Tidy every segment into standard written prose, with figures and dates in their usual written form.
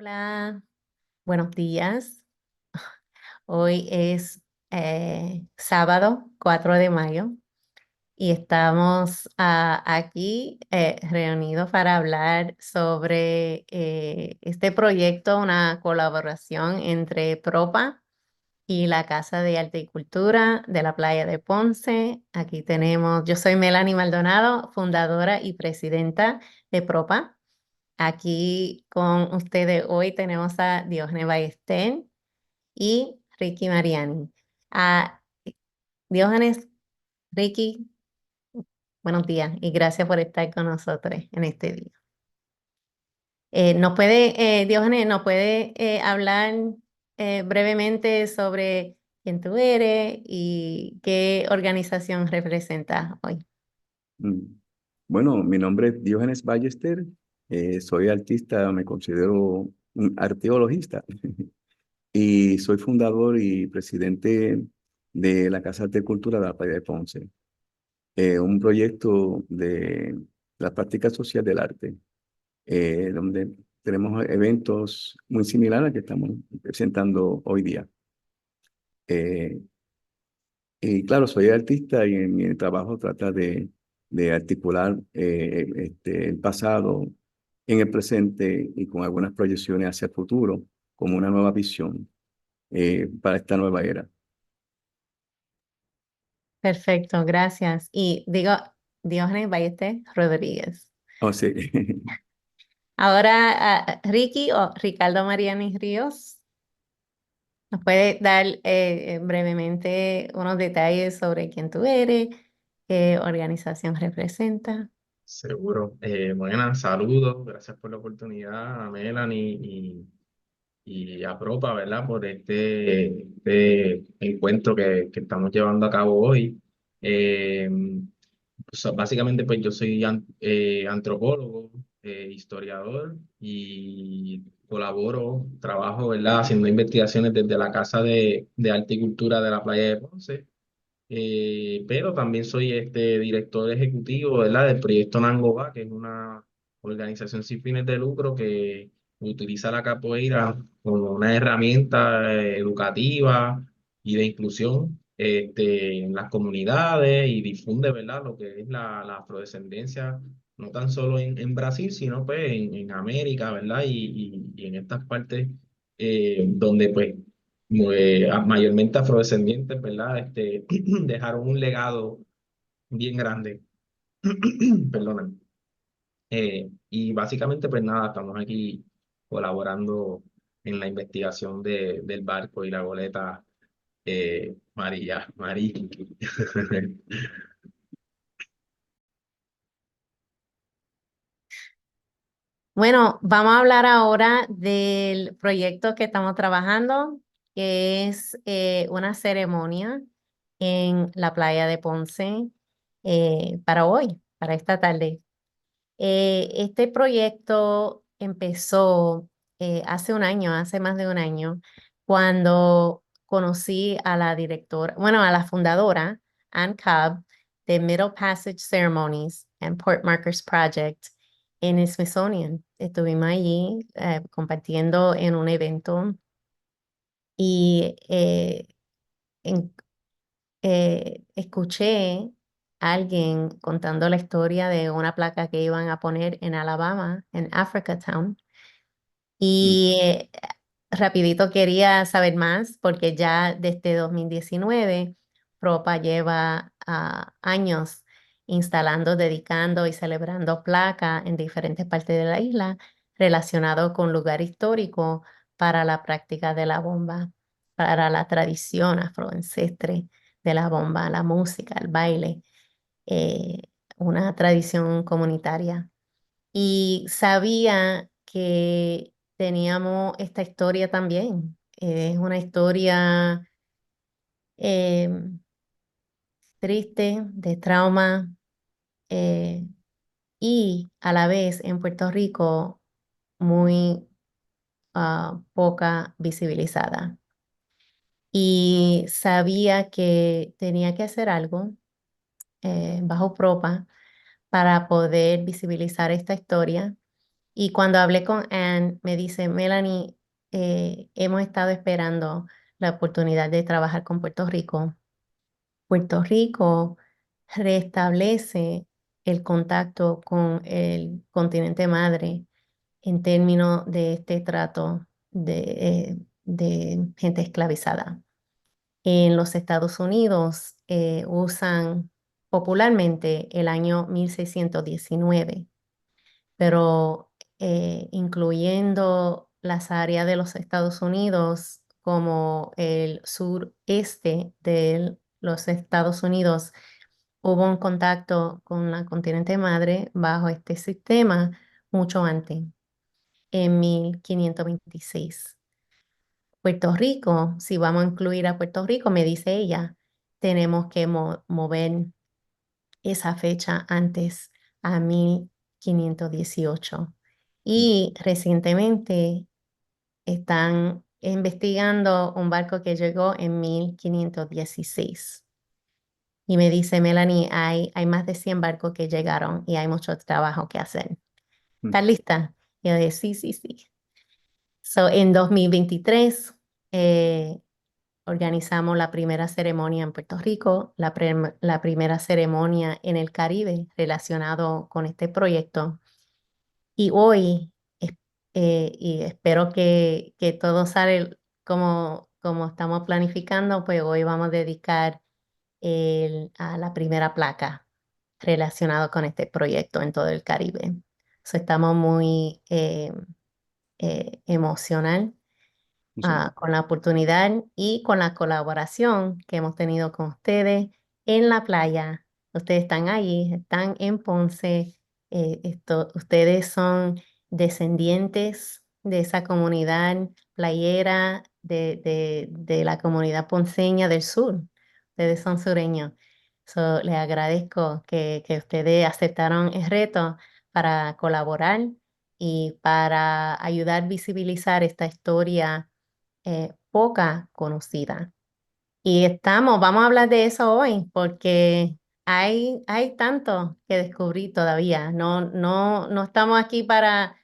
Hola, buenos días. Hoy es sábado 4 de mayo y estamos aquí reunidos para hablar sobre este proyecto, una colaboración entre Propa y la Casa de Arte y Cultura de la Playa de Ponce. Aquí tenemos, yo soy Melanie Maldonado, fundadora y presidenta de Propa. Aquí con ustedes hoy tenemos a Diógenes Ballester y Ricky Mariani. A Diógenes, Ricky, buenos días y gracias por estar con nosotros en este día. Diógenes, ¿nos puede hablar brevemente sobre quién tú eres y qué organización representas hoy? Mm. Bueno, mi nombre es Diógenes Ballester, soy artista, me considero un arqueologista y soy fundador y presidente de la Casa de Arte y Cultura de la Playa de Ponce, un proyecto de la práctica social del arte, donde tenemos eventos muy similares al que estamos presentando hoy día. Eh, Y claro, soy artista y en mi trabajo trata de articular el pasado en el presente y con algunas proyecciones hacia el futuro, como una nueva visión para esta nueva era. Perfecto, gracias. Y digo, Diógenes Ballester Rodríguez. O sea, Ahora, Ricky o Ricardo Mariani Ríos, ¿nos puede dar brevemente unos detalles sobre quién tú eres, qué organización representa? Seguro. Buenas, saludos. Gracias por la oportunidad a Melanie y a Propa, ¿verdad? Por este encuentro que estamos llevando a cabo hoy. Eh, pues, básicamente, pues yo soy antropólogo, historiador y colaboro, trabajo, ¿verdad? Haciendo investigaciones desde la Casa de Arte y Cultura de la Playa de Ponce. Pero también soy director ejecutivo, ¿verdad? Del proyecto Nangoba, que es una organización sin fines de lucro que utiliza la capoeira como una herramienta educativa y de inclusión en las comunidades y difunde, ¿verdad? Lo que es la afrodescendencia, no tan solo en Brasil, sino pues en América, ¿verdad? Y en estas partes donde pues mayormente afrodescendientes, ¿verdad? Dejaron un legado bien grande. Perdóname. Y básicamente, pues nada, estamos aquí colaborando en la investigación del barco y la goleta María. Bueno, vamos a hablar ahora del proyecto que estamos trabajando, que es una ceremonia en la playa de Ponce para hoy, para esta tarde. Este proyecto empezó hace un año, hace más de un año, cuando conocí a la directora, bueno, a la fundadora, Ann Cobb, de Middle Passage Ceremonies and Port Markers Project en el Smithsonian. Estuvimos allí compartiendo en un evento y en- escuché a alguien contando la historia de una placa que iban a poner en Alabama, en Africa Town. Y rapidito quería saber más porque ya desde 2019 Propa lleva años instalando, dedicando y celebrando placas en diferentes partes de la isla relacionado con lugar histórico para la práctica de la bomba, para la tradición afroancestre de la bomba, la música, el baile, eh, una tradición comunitaria. Y sabía que teníamos esta historia también. Es una historia triste, de trauma, eh, y a la vez en Puerto Rico muy poca visibilizada. Y sabía que tenía que hacer algo bajo Propa para poder visibilizar esta historia Y cuando hablé con Anne, me dice, Melanie, hemos estado esperando la oportunidad de trabajar con Puerto Rico. Puerto Rico restablece el contacto con el continente madre en términos de este trato de gente esclavizada. En los Estados Unidos usan popularmente el año 1619, pero incluyendo las áreas de los Estados Unidos como el sureste de los Estados Unidos, hubo un contacto con la continente madre bajo este sistema mucho antes, en 1526. Puerto Rico, si vamos a incluir a Puerto Rico, me dice ella, tenemos que mover esa fecha antes a 1518. Y recientemente están investigando un barco que llegó en 1516. Y me dice, Melanie, hay más de 100 barcos que llegaron y hay mucho trabajo que hacer. Mm. ¿Estás lista? Y yo dije, sí, sí, sí. So, en 2023 organizamos la primera ceremonia en Puerto Rico, la primera ceremonia en el Caribe relacionado con este proyecto. Y hoy, y espero que todo sale como estamos planificando, pues hoy vamos a dedicar a la primera placa relacionado con este proyecto en todo el Caribe. So, estamos muy emocional Sí. con la oportunidad y con la colaboración que hemos tenido con ustedes en la playa. Ustedes están ahí, están en Ponce. Ustedes son descendientes de esa comunidad playera, de la comunidad ponceña del sur. Ustedes son sureños. So, les agradezco que ustedes aceptaron el reto para colaborar y para ayudar a visibilizar esta historia poca conocida. Y vamos a hablar de eso hoy porque hay tanto que descubrir todavía. No estamos aquí para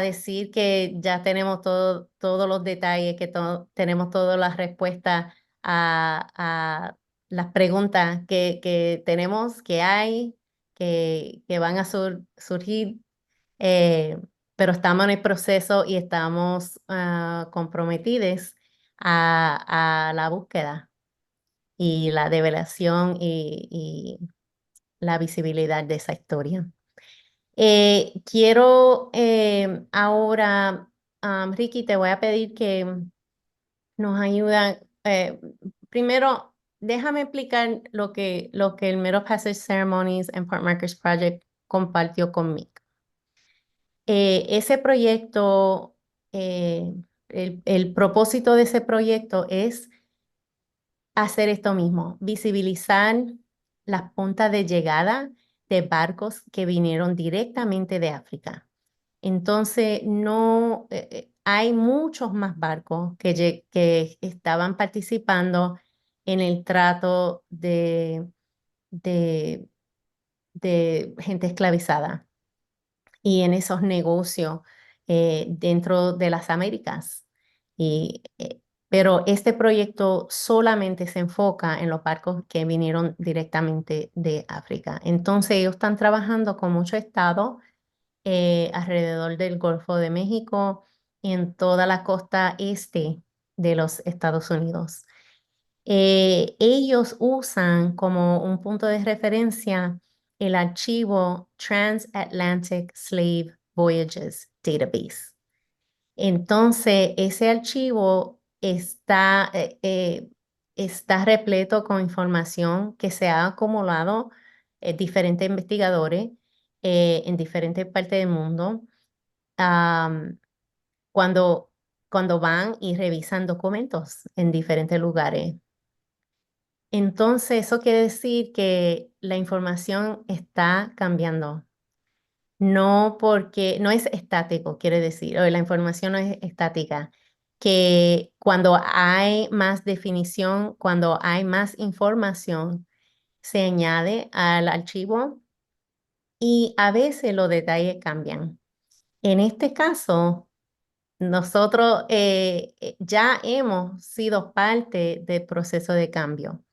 decir que ya tenemos todos los detalles, que tenemos todas las respuestas a las preguntas que tenemos, que hay, que van a surgir, eh, pero estamos en el proceso y estamos comprometidos a la búsqueda y la develación y la visibilidad de esa historia. Quiero ahora, Ricky, te voy a pedir que nos ayuda. Primero, déjame explicar lo que el Middle Passage Ceremonies and Part Markers Project compartió conmigo. Ese proyecto, eh, el propósito de ese proyecto es hacer esto mismo, visibilizar las puntas de llegada de barcos que vinieron directamente de África. Entonces, no, hay muchos más barcos que estaban participando en el trato de, de gente esclavizada y en esos negocios dentro de las Américas. Y, pero este proyecto solamente se enfoca en los barcos que vinieron directamente de África. Entonces ellos están trabajando con muchos estados alrededor del Golfo de México y en toda la costa este de los Estados Unidos. Ellos usan como un punto de referencia el archivo Transatlantic Slave Voyages Database. Entonces, ese archivo está repleto con información que se ha acumulado diferentes investigadores en diferentes partes del mundo am, cuando, cuando van y revisan documentos en diferentes lugares. Entonces, eso quiere decir que la información está cambiando. No porque no es estático, quiere decir, o la información no es estática, que cuando hay más definición, cuando hay más información, se añade al archivo y a veces los detalles cambian. En este caso, nosotros ya hemos sido parte del proceso de cambio,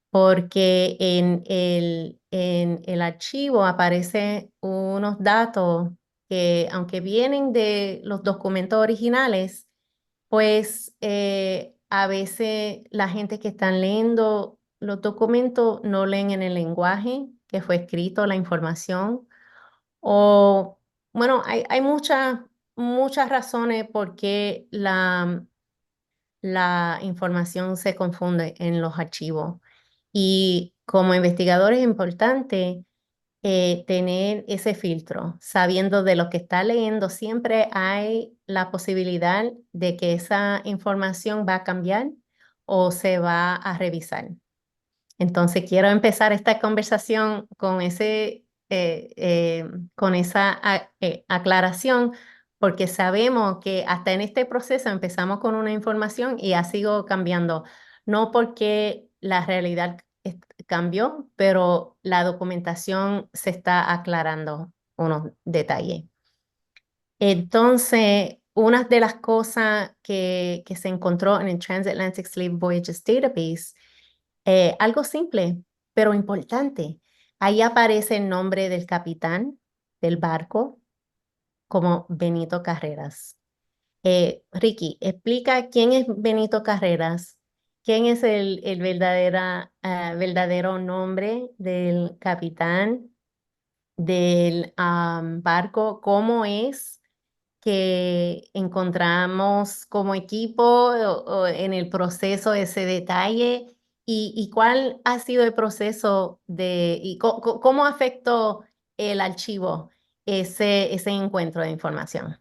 porque en el archivo aparecen unos datos que, aunque vienen de los documentos originales, pues a veces la gente que están leyendo los documentos no leen en el lenguaje que fue escrito la información o, bueno, hay muchas razones por qué la información se confunde en los archivos. Y como investigador es importante tener ese filtro, sabiendo de lo que está leyendo, siempre hay la posibilidad de que esa información va a cambiar o se va a revisar. Entonces quiero empezar esta conversación con con esa aclaración, porque sabemos que hasta en este proceso empezamos con una información y ha sido cambiando, no porque la realidad cambió, pero la documentación se está aclarando unos detalles. Entonces, una de las cosas que se encontró en el Transatlantic Slave Voyages Database, algo simple, pero importante. Ahí aparece el nombre del capitán del barco como Benito Carreras. Ricky, explica quién es Benito Carreras, quién es el verdadero nombre del capitán del barco, cómo es que encontramos como equipo o en el proceso ese detalle y cuál ha sido el proceso y cómo afectó el archivo ese encuentro de información.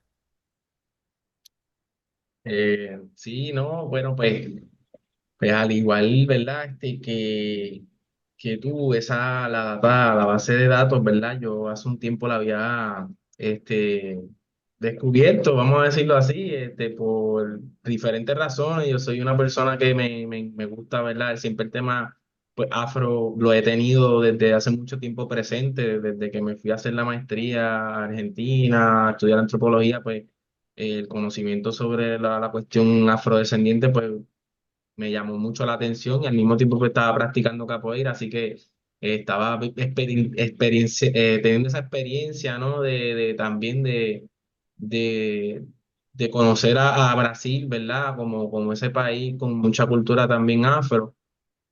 Sí, no, bueno, pues al igual, ¿verdad? Que tú, la base de datos, ¿verdad? Yo hace un tiempo la había descubierto, vamos a decirlo así, por diferentes razones. Yo soy una persona que me gusta, ¿verdad? Siempre el tema pues, afro lo he tenido desde hace mucho tiempo presente, desde que me fui a hacer la maestría a Argentina, a estudiar antropología, pues el conocimiento sobre la cuestión afrodescendiente, pues me llamó mucho la atención y al mismo tiempo que estaba practicando capoeira, así que estaba teniendo esa experiencia, ¿no? También de, de conocer a Brasil, ¿verdad? Como ese país con mucha cultura también afro.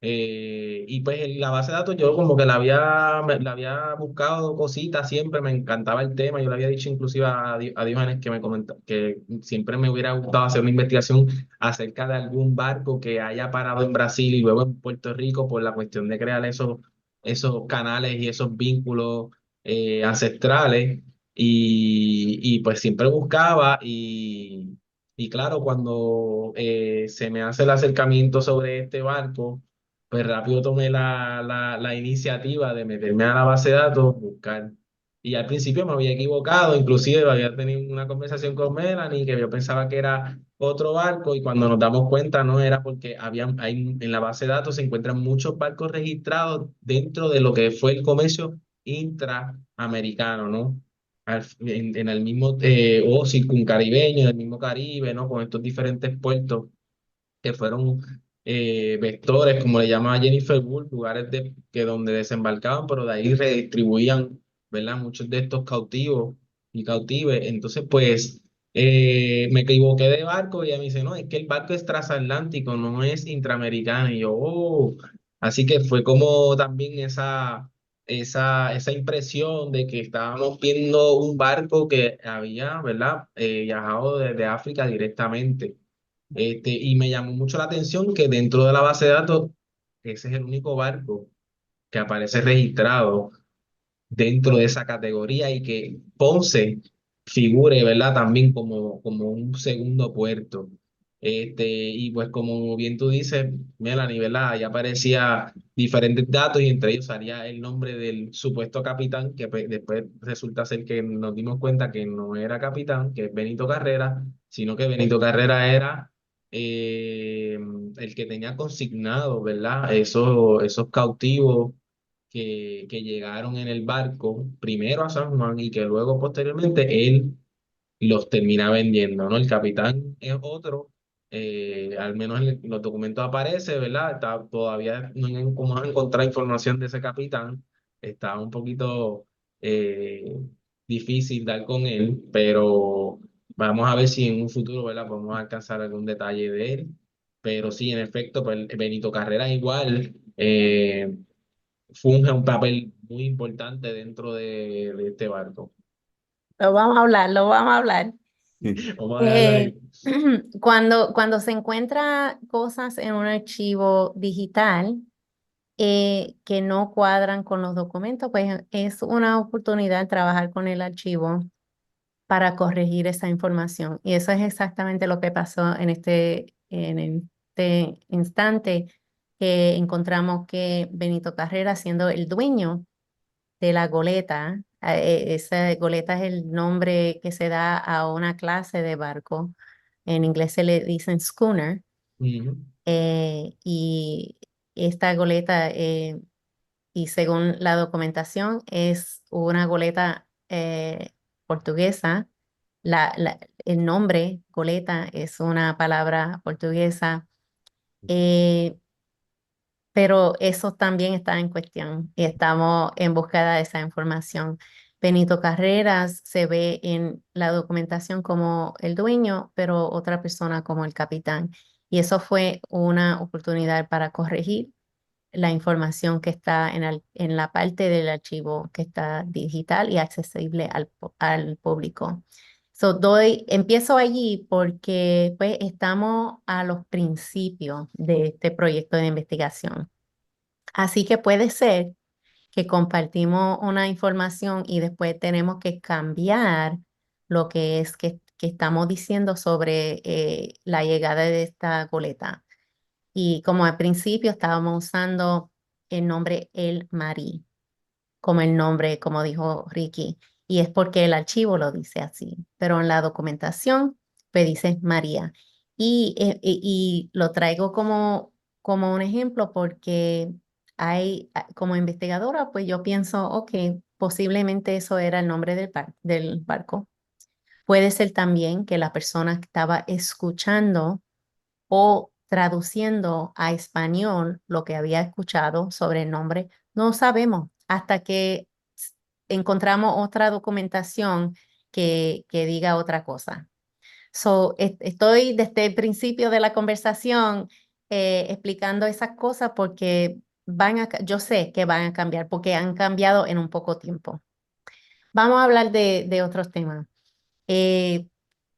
Y pues en la base de datos yo como que la había buscado cositas siempre, me encantaba el tema, yo le había dicho inclusive a Diógenes que me comenta, que siempre me hubiera gustado hacer una investigación acerca de algún barco que haya parado en Brasil y luego en Puerto Rico por la cuestión de crear esos canales y esos vínculos ancestrales y pues siempre buscaba y claro, cuando se me hace el acercamiento sobre este barco, pues rápido tomé la iniciativa de meterme a la base de datos, buscar. Y al principio me había equivocado, inclusive había tenido una conversación con Melanie que yo pensaba que era otro barco y cuando nos damos cuenta no era porque en la base de datos se encuentran muchos barcos registrados dentro de lo que fue el comercio intraamericano, ¿no? En el mismo, o circuncaribeño, en el mismo Caribe, ¿no? Con estos diferentes puertos que fueron vectores, como le llamaba Jennifer Wood, lugares que donde desembarcaban, pero de ahí redistribuían, ¿verdad? Muchos de estos cautivos y cautives. Entonces, pues, me equivoqué de barco y ella me dice, no, es que el barco es transatlántico, no es intraamericano. Y yo, oh, así que fue como también esa impresión de que estábamos viendo un barco que había, ¿verdad? Viajado desde África directamente. Y me llamó mucho la atención que dentro de la base de datos, ese es el único barco que aparece registrado dentro de esa categoría y que Ponce figure, ¿verdad? También como un segundo puerto. Y pues como bien tú dices, Melanie, ¿verdad? Ahí aparecía diferentes datos y entre ellos salía el nombre del supuesto capitán, que pues, después resulta ser que nos dimos cuenta que no era capitán, que es Benito Carrera, sino que Benito Carrera era eh, el que tenía consignado, ¿verdad? Esos cautivos que llegaron en el barco primero a San Juan y que luego posteriormente él los termina vendiendo, ¿no? El capitán es otro, al menos en los documentos aparece, ¿verdad? Todavía no hay cómo encontrar información de ese capitán, está un poquito eh, difícil dar con él, pero vamos a ver si en un futuro, ¿verdad? Podemos alcanzar algún detalle de él. Pero sí, en efecto, pues Benito Carrera igual funge un papel muy importante dentro de este barco. Lo vamos a hablar, lo vamos a hablar. Vamos a dejarlo Eh, ahí. cuando se encuentra cosas en un archivo digital que no cuadran con los documentos, pues es una oportunidad trabajar con el archivo para corregir esa información. Y eso es exactamente lo que pasó en este instante que encontramos que Benito Carrera, siendo el dueño de la goleta, esa goleta es el nombre que se da a una clase de barco. En inglés se le dicen schooner. Ujú. Y esta goleta, y según la documentación, es una goleta portuguesa. El nombre goleta es una palabra portuguesa, eh, pero eso también está en cuestión y estamos en búsqueda de esa información. Benito Carreras se ve en la documentación como el dueño, pero otra persona como el capitán. Y eso fue una oportunidad para corregir la información que está en la parte del archivo que está digital y accesible al público. Empiezo allí porque pues, estamos a los principios de este proyecto de investigación. Así que puede ser que compartimos una información y después tenemos que cambiar lo que es que estamos diciendo sobre la llegada de esta goleta. Y como al principio estábamos usando el nombre El Marí, como el nombre, como dijo Ricky, y es porque el archivo lo dice así, pero en la documentación pues dice María. Y lo traigo como un ejemplo porque como investigadora, pues yo pienso, ok, posiblemente eso era el nombre del barco. Puede ser también que la persona que estaba escuchando o traduciendo a español lo que había escuchado sobre el nombre. No sabemos hasta que encontramos otra documentación que diga otra cosa. Estoy desde el principio de la conversación explicando esas cosas porque yo sé que van a cambiar porque han cambiado en un poco tiempo. Vamos a hablar de otros temas. Eh,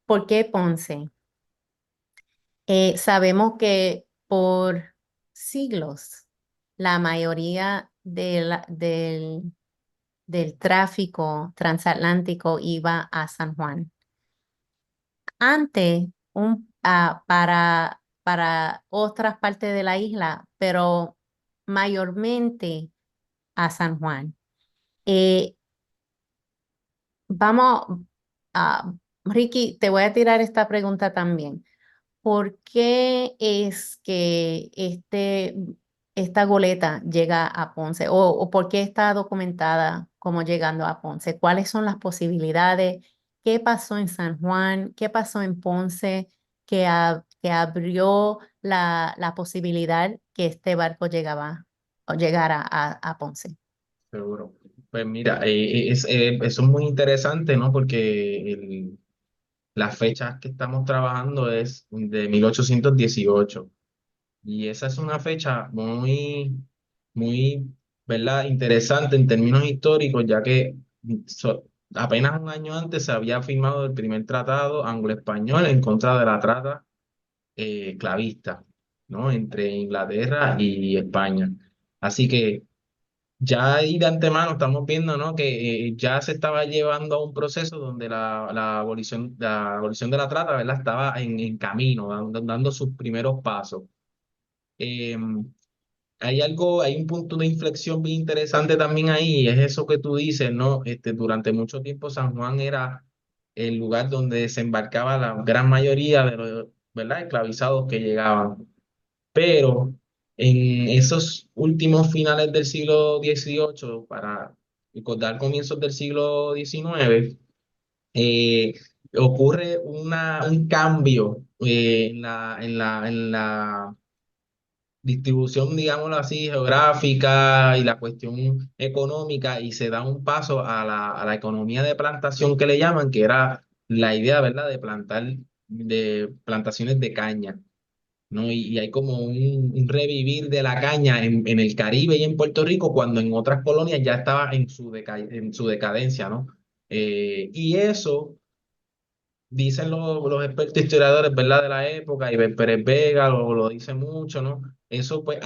¿Por qué Ponce? Sabemos que por siglos la mayoría del tráfico transatlántico iba a San Juan. Antes, para otras partes de la isla, pero mayormente a San Juan. Eh, vamos a, Ricky, te voy a tirar esta pregunta también. ¿Por qué es que esta goleta llega a Ponce? ¿O por qué está documentada como llegando a Ponce? ¿Cuáles son las posibilidades? ¿Qué pasó en San Juan? ¿Qué pasó en Ponce que abrió la posibilidad que este barco llegara a Ponce? Seguro. Pues mira, eso es muy interesante, ¿no? Porque las fechas que estamos trabajando es de 1818 y esa es una fecha muy, ¿verdad? Interesante en términos históricos, ya que apenas un año antes se había firmado el primer tratado anglo-español en contra de la trata clavista, ¿no? Entre Inglaterra y España. Así que ya ahí de antemano estamos viendo, ¿no? Que ya se estaba llevando a un proceso donde la abolición de la trata, ¿verdad? Estaba en camino, dando sus primeros pasos. Eh, hay un punto de inflexión bien interesante también ahí, y es eso que tú dices, ¿no? Durante mucho tiempo San Juan era el lugar donde desembarcaba la gran mayoría de los, ¿verdad? Esclavizados que llegaban. Pero en esos últimos finales del siglo XVIII, para recordar comienzos del siglo XIX, ocurre un cambio en la distribución, digámoslo así, geográfica y la cuestión económica, y se da un paso a la economía de plantación que le llaman, que era la idea, ¿verdad?, de plantaciones de caña, ¿no? Y hay como un revivir de la caña en el Caribe y en Puerto Rico, cuando en otras colonias ya estaba en su decadencia, ¿no? Y eso dicen los expertos historiadores, ¿verdad?, de la época, y Pérez Vega lo dice mucho, ¿no? Eso pues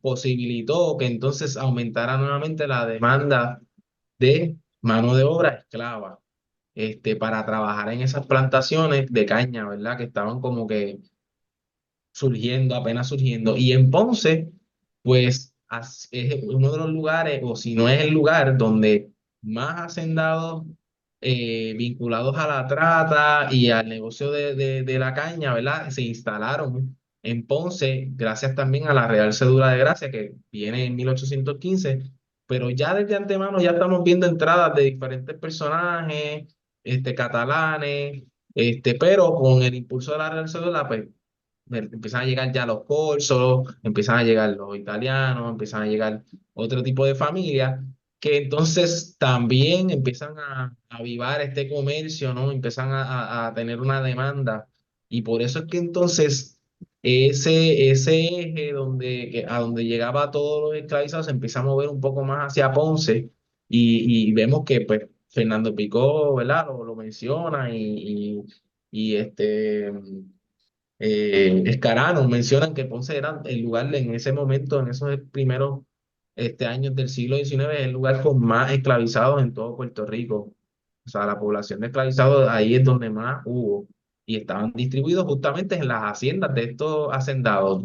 posibilitó que entonces aumentara nuevamente la demanda de mano de obra esclava, para trabajar en esas plantaciones de caña, ¿verdad?, que estaban como que surgiendo, apenas surgiendo. Y en Ponce, pues es uno de los lugares, o si no es el lugar, donde más hacendados vinculados a la trata y al negocio de la caña, ¿verdad? Se instalaron en Ponce, gracias también a la Real Cédula de Gracia, que viene en 1815. Pero ya desde antemano ya estamos viendo entradas de diferentes personajes, catalanes, pero con el impulso de la Real Cédula, pues empiezan a llegar ya los corsos, empiezan a llegar los italianos, empiezan a llegar otro tipo de familias que entonces también empiezan a avivar este comercio, ¿no? Empiezan a tener una demanda, y por eso es que entonces ese eje a donde llegaba todos los esclavizados se empieza a mover un poco más hacia Ponce, y vemos que pues Fernando Picó, ¿verdad? Lo menciona, y Escarano mencionan que Ponce era el lugar en ese momento, en esos primeros años del siglo XIX, el lugar con más esclavizados en todo Puerto Rico. O sea, la población de esclavizados ahí es donde más hubo, y estaban distribuidos justamente en las haciendas de estos hacendados,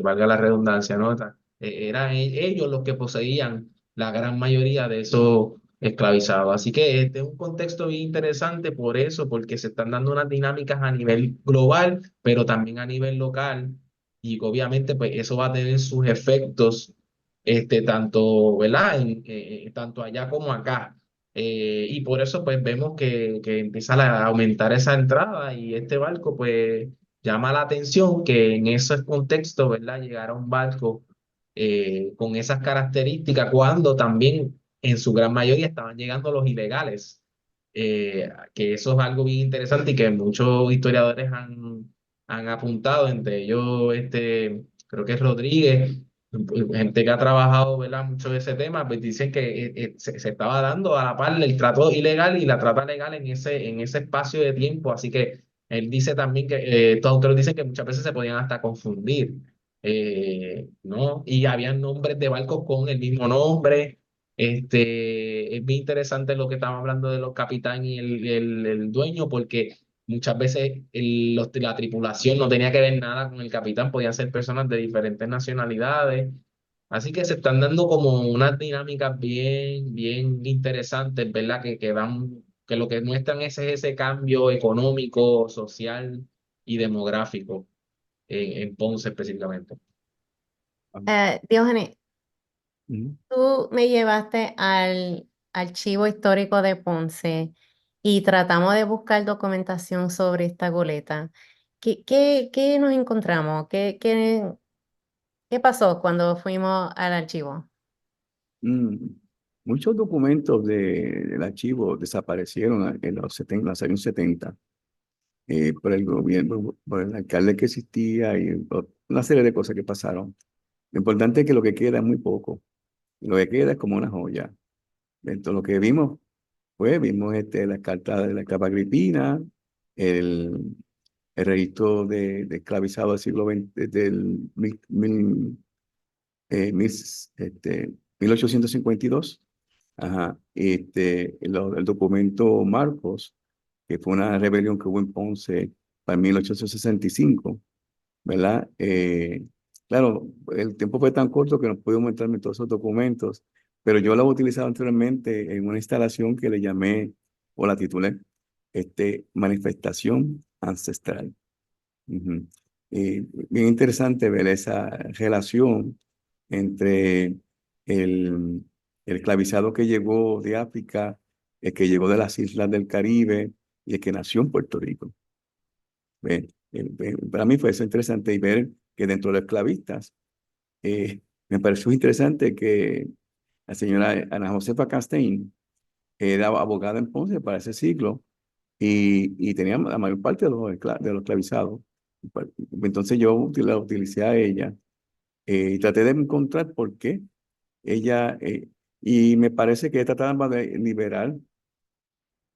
valga la redundancia, ¿no? Eran ellos los que poseían la gran mayoría de esos esclavizados. Así que este es un contexto bien interesante por eso, porque se están dando unas dinámicas a nivel global, pero también a nivel local, y obviamente pues eso va a tener sus efectos, tanto, ¿verdad?, tanto allá como acá. Y por eso pues vemos que empieza a aumentar esa entrada, y este barco pues llama la atención que en esos contextos, ¿verdad?, llegara un barco con esas características, cuando también en su gran mayoría estaban llegando los ilegales, que eso es algo bien interesante y que muchos historiadores han apuntado, entre ellos creo que es Rodríguez, gente que ha trabajado, ¿verdad?, mucho de ese tema, pues dicen que se estaba dando a la par el trato ilegal y la trata legal en ese espacio de tiempo. Así que él dice también que estos autores dicen que muchas veces se podían hasta confundir, ¿no? Y habían nombres de barcos con el mismo nombre. Es bien interesante lo que estamos hablando de los capitán y el dueño, porque muchas veces la tripulación no tenía que ver nada con el capitán, podían ser personas de diferentes nacionalidades. Así que se están dando como unas dinámicas bien, bien interesantes, ¿verdad? Que lo que muestran es ese cambio económico, social y demográfico en Ponce específicamente. Ah, Diógenes, ujú. tú me llevaste al archivo histórico de Ponce y tratamos de buscar documentación sobre esta goleta. ¿Qué nos encontramos? ¿Qué pasó cuando fuimos al archivo? Mm, Muchos documentos del archivo desaparecieron en los años 70, por el gobierno, por el alcalde que existía y por una serie de cosas que pasaron. Lo importante es que lo que queda es muy poco. Lo que queda es como una joya. Entonces, lo que vimos vimos las cartas de la capa agripina, el, el registro de esclavizados del siglo XX, del 1852. Ajá. El documento Marcos, que fue una rebelión que hubo en Ponce para 1865, ¿verdad? Claro, el tiempo fue tan corto que no pude aumentarme todos esos documentos, pero yo lo he utilizado anteriormente en una instalación que le llamé, o la titulé, Manifestación Ancestral. Ujú. Bien interesante ver esa relación entre el, el esclavizado que llegó de África, el que llegó de las islas del Caribe, y el que nació en Puerto Rico. Para mí fue eso interesante y ver que dentro de los esclavistas, me pareció interesante que la señora Ana Josefa Castell era abogada en Ponce para ese siglo y tenía la mayor parte de los esclavizados. Entonces yo la utilicé a ella y traté de encontrar por qué ella, y me parece que ella trataba de liberar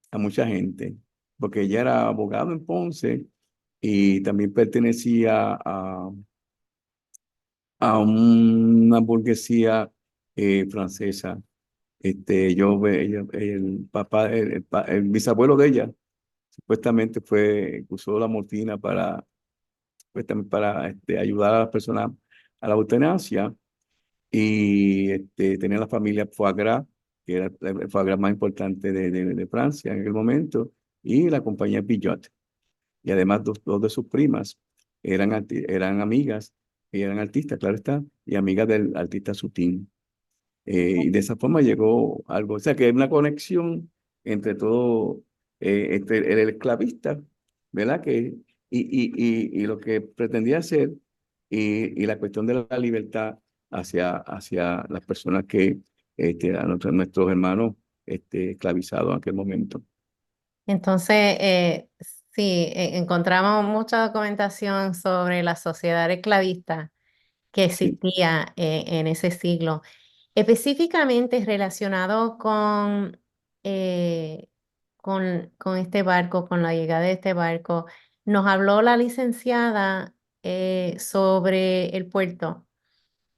a mucha gente, porque ella era abogada en Ponce y también pertenecía a una burguesía francesa. El papá, el bisabuelo de ella, supuestamente usó la morfina supuestamente para ayudar a las personas a la eutanasia y tenía la familia Foie Gras, que era el foie gras más importante de Francia en aquel momento, y la compañía Pillot. Y además dos de sus primas eran amigas, y eran artistas, claro está, y amigas del artista Sutín. Y de esa forma llegó algo, o sea que hay una conexión entre todo, el esclavista, ¿verdad? Y lo que pretendía hacer y la cuestión de la libertad hacia las personas nuestros hermanos esclavizados en aquel momento. Entonces, sí, encontramos mucha documentación sobre la sociedad esclavista que Sí, existía en ese siglo, específicamente relacionado con este barco, con la llegada de este barco. Nos habló la licenciada sobre el puerto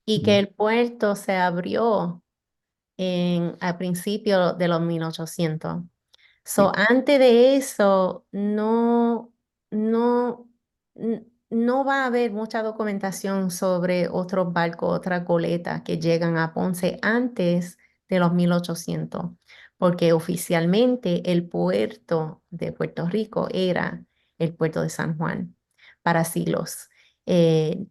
y que ujú, el puerto se abrió al principio de los 1800. So, sí, antes de eso, no, no va a haber mucha documentación sobre otros barcos, otras goletas que llegan a Ponce antes de los 1800, porque oficialmente el puerto de Puerto Rico era el puerto de San Juan para siglos.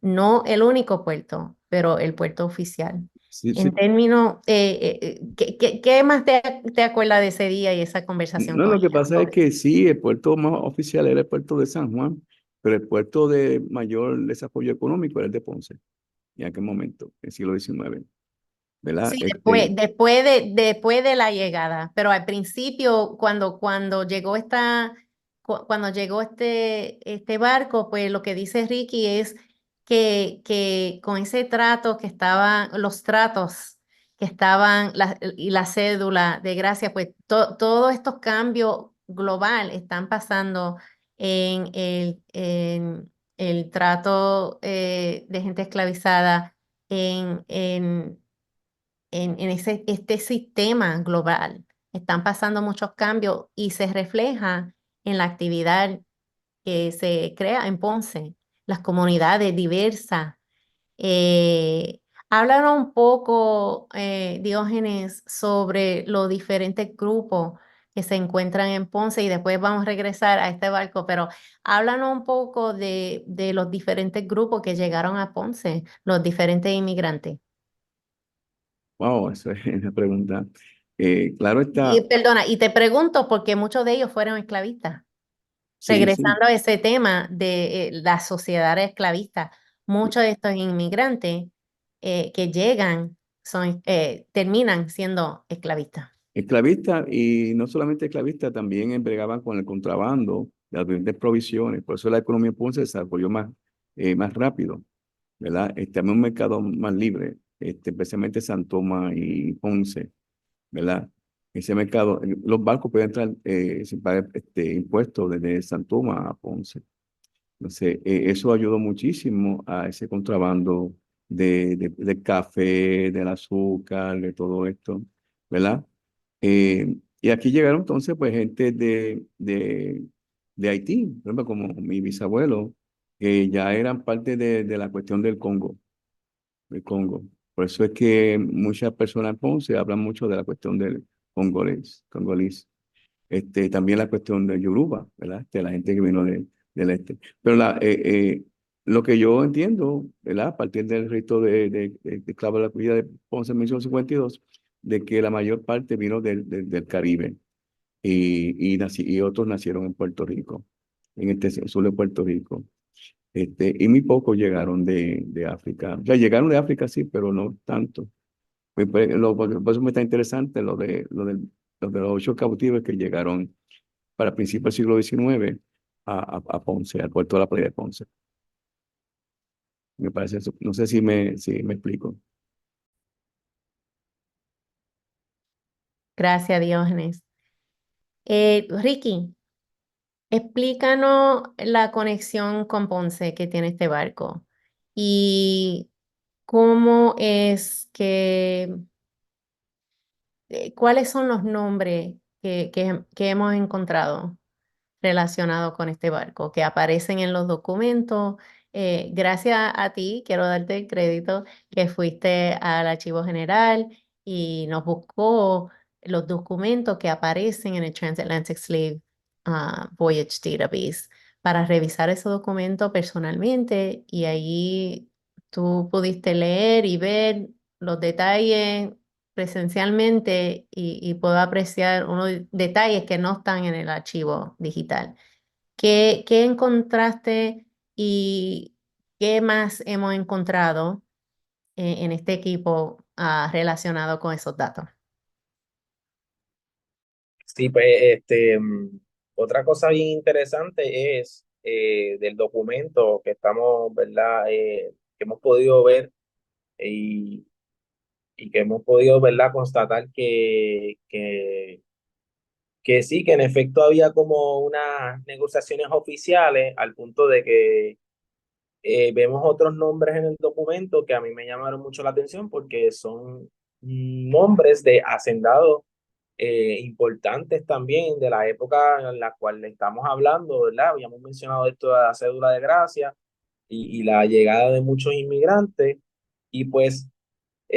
No el único puerto, pero el puerto oficial. sí, En sí. términos, ¿qué más te acuerdas de ese día y esa conversación No, con lo que ella pasa es sobre? que sí, el puerto más oficial era el puerto de San Juan, pero el puerto de mayor desarrollo económico era el de Ponce, en aquel momento, en el siglo XIX, ¿verdad? Sí, después de la llegada, pero al principio, cuando llegó este barco, pues lo que dice Ricky es que con ese trato que estaban, los tratos que estaban y la cédula de gracia, pues todos estos cambios global están pasando en el trato de gente esclavizada en este sistema global. Están pasando muchos cambios y se refleja en la actividad que se crea en Ponce, las comunidades diversas. Háblanos un poco, Diógenes, sobre los diferentes grupos que se encuentran en Ponce y después vamos a regresar a este barco, pero háblanos un poco de los diferentes grupos que llegaron a Ponce, los diferentes inmigrantes. Wow, eso es una pregunta. Claro Y está, perdona, y te pregunto porque muchos de ellos fueron esclavistas. sí, sí. Regresando a ese tema de la sociedad esclavista, muchos de estos inmigrantes que llegan terminan siendo esclavistas. Esclavistas y no solamente esclavistas, también embriagaban con el contrabando de las diferentes provisiones. Por eso la economía de Ponce se desarrolló más rápido, ¿verdad? Había un mercado más libre, especialmente San Tomás y Ponce, ¿verdad? Ese mercado, los barcos pueden entrar sin pagar impuestos desde San Tomás a Ponce. Entonces, eso ayudó muchísimo a ese contrabando del café, del azúcar, de todo esto, ¿verdad? Y aquí llegaron entonces, pues, gente de Haití, por ejemplo, como mi bisabuelo, que ya eran parte de la cuestión del Congo. Por eso es que muchas personas en Ponce hablan mucho de la cuestión del congolés. También la cuestión de Yoruba, ¿verdad? La gente que vino del este. Pero lo que yo entiendo, ¿verdad? A partir del rito de Clavo de la Cuilla de Ponce en 1852, de que la mayor parte vino del Caribe. y otros nacieron en Puerto Rico, en este sur de Puerto Rico. Y muy pocos llegaron de África. O sea, llegaron de África, sí, pero no tanto. Por eso me está interesante lo de los 8 cautivos que llegaron para principios del siglo XIX a Ponce, al puerto de la playa de Ponce. Me parece eso. No sé si me explico. Gracias, Diógenes. Ricky, explícanos la conexión con Ponce que tiene este barco y cómo es que, cuáles son los nombres que hemos encontrado relacionados con este barco, que aparecen en los documentos. Gracias a ti, quiero darte el crédito que fuiste al Archivo General y nos buscó los documentos que aparecen en el Transatlantic Slave Voyage Database para revisar esos documentos personalmente y allí tú pudiste leer y ver los detalles presencialmente y puedo apreciar unos detalles que no están en el archivo digital. ¿Qué encontraste y qué más hemos encontrado en este equipo relacionado con esos datos? Sí, pues otra cosa bien interesante es del documento que estamos, ¿verdad? Que hemos podido ver y, y que hemos podido, ¿verdad? Constatar que sí, que en efecto había como unas negociaciones oficiales al punto de que vemos otros nombres en el documento que a mí me llamaron mucho la atención porque son nombres de hacendados importantes también de la época en la cual estamos hablando, ¿verdad? Habíamos mencionado esto de la cédula de gracia y la llegada de muchos inmigrantes y pues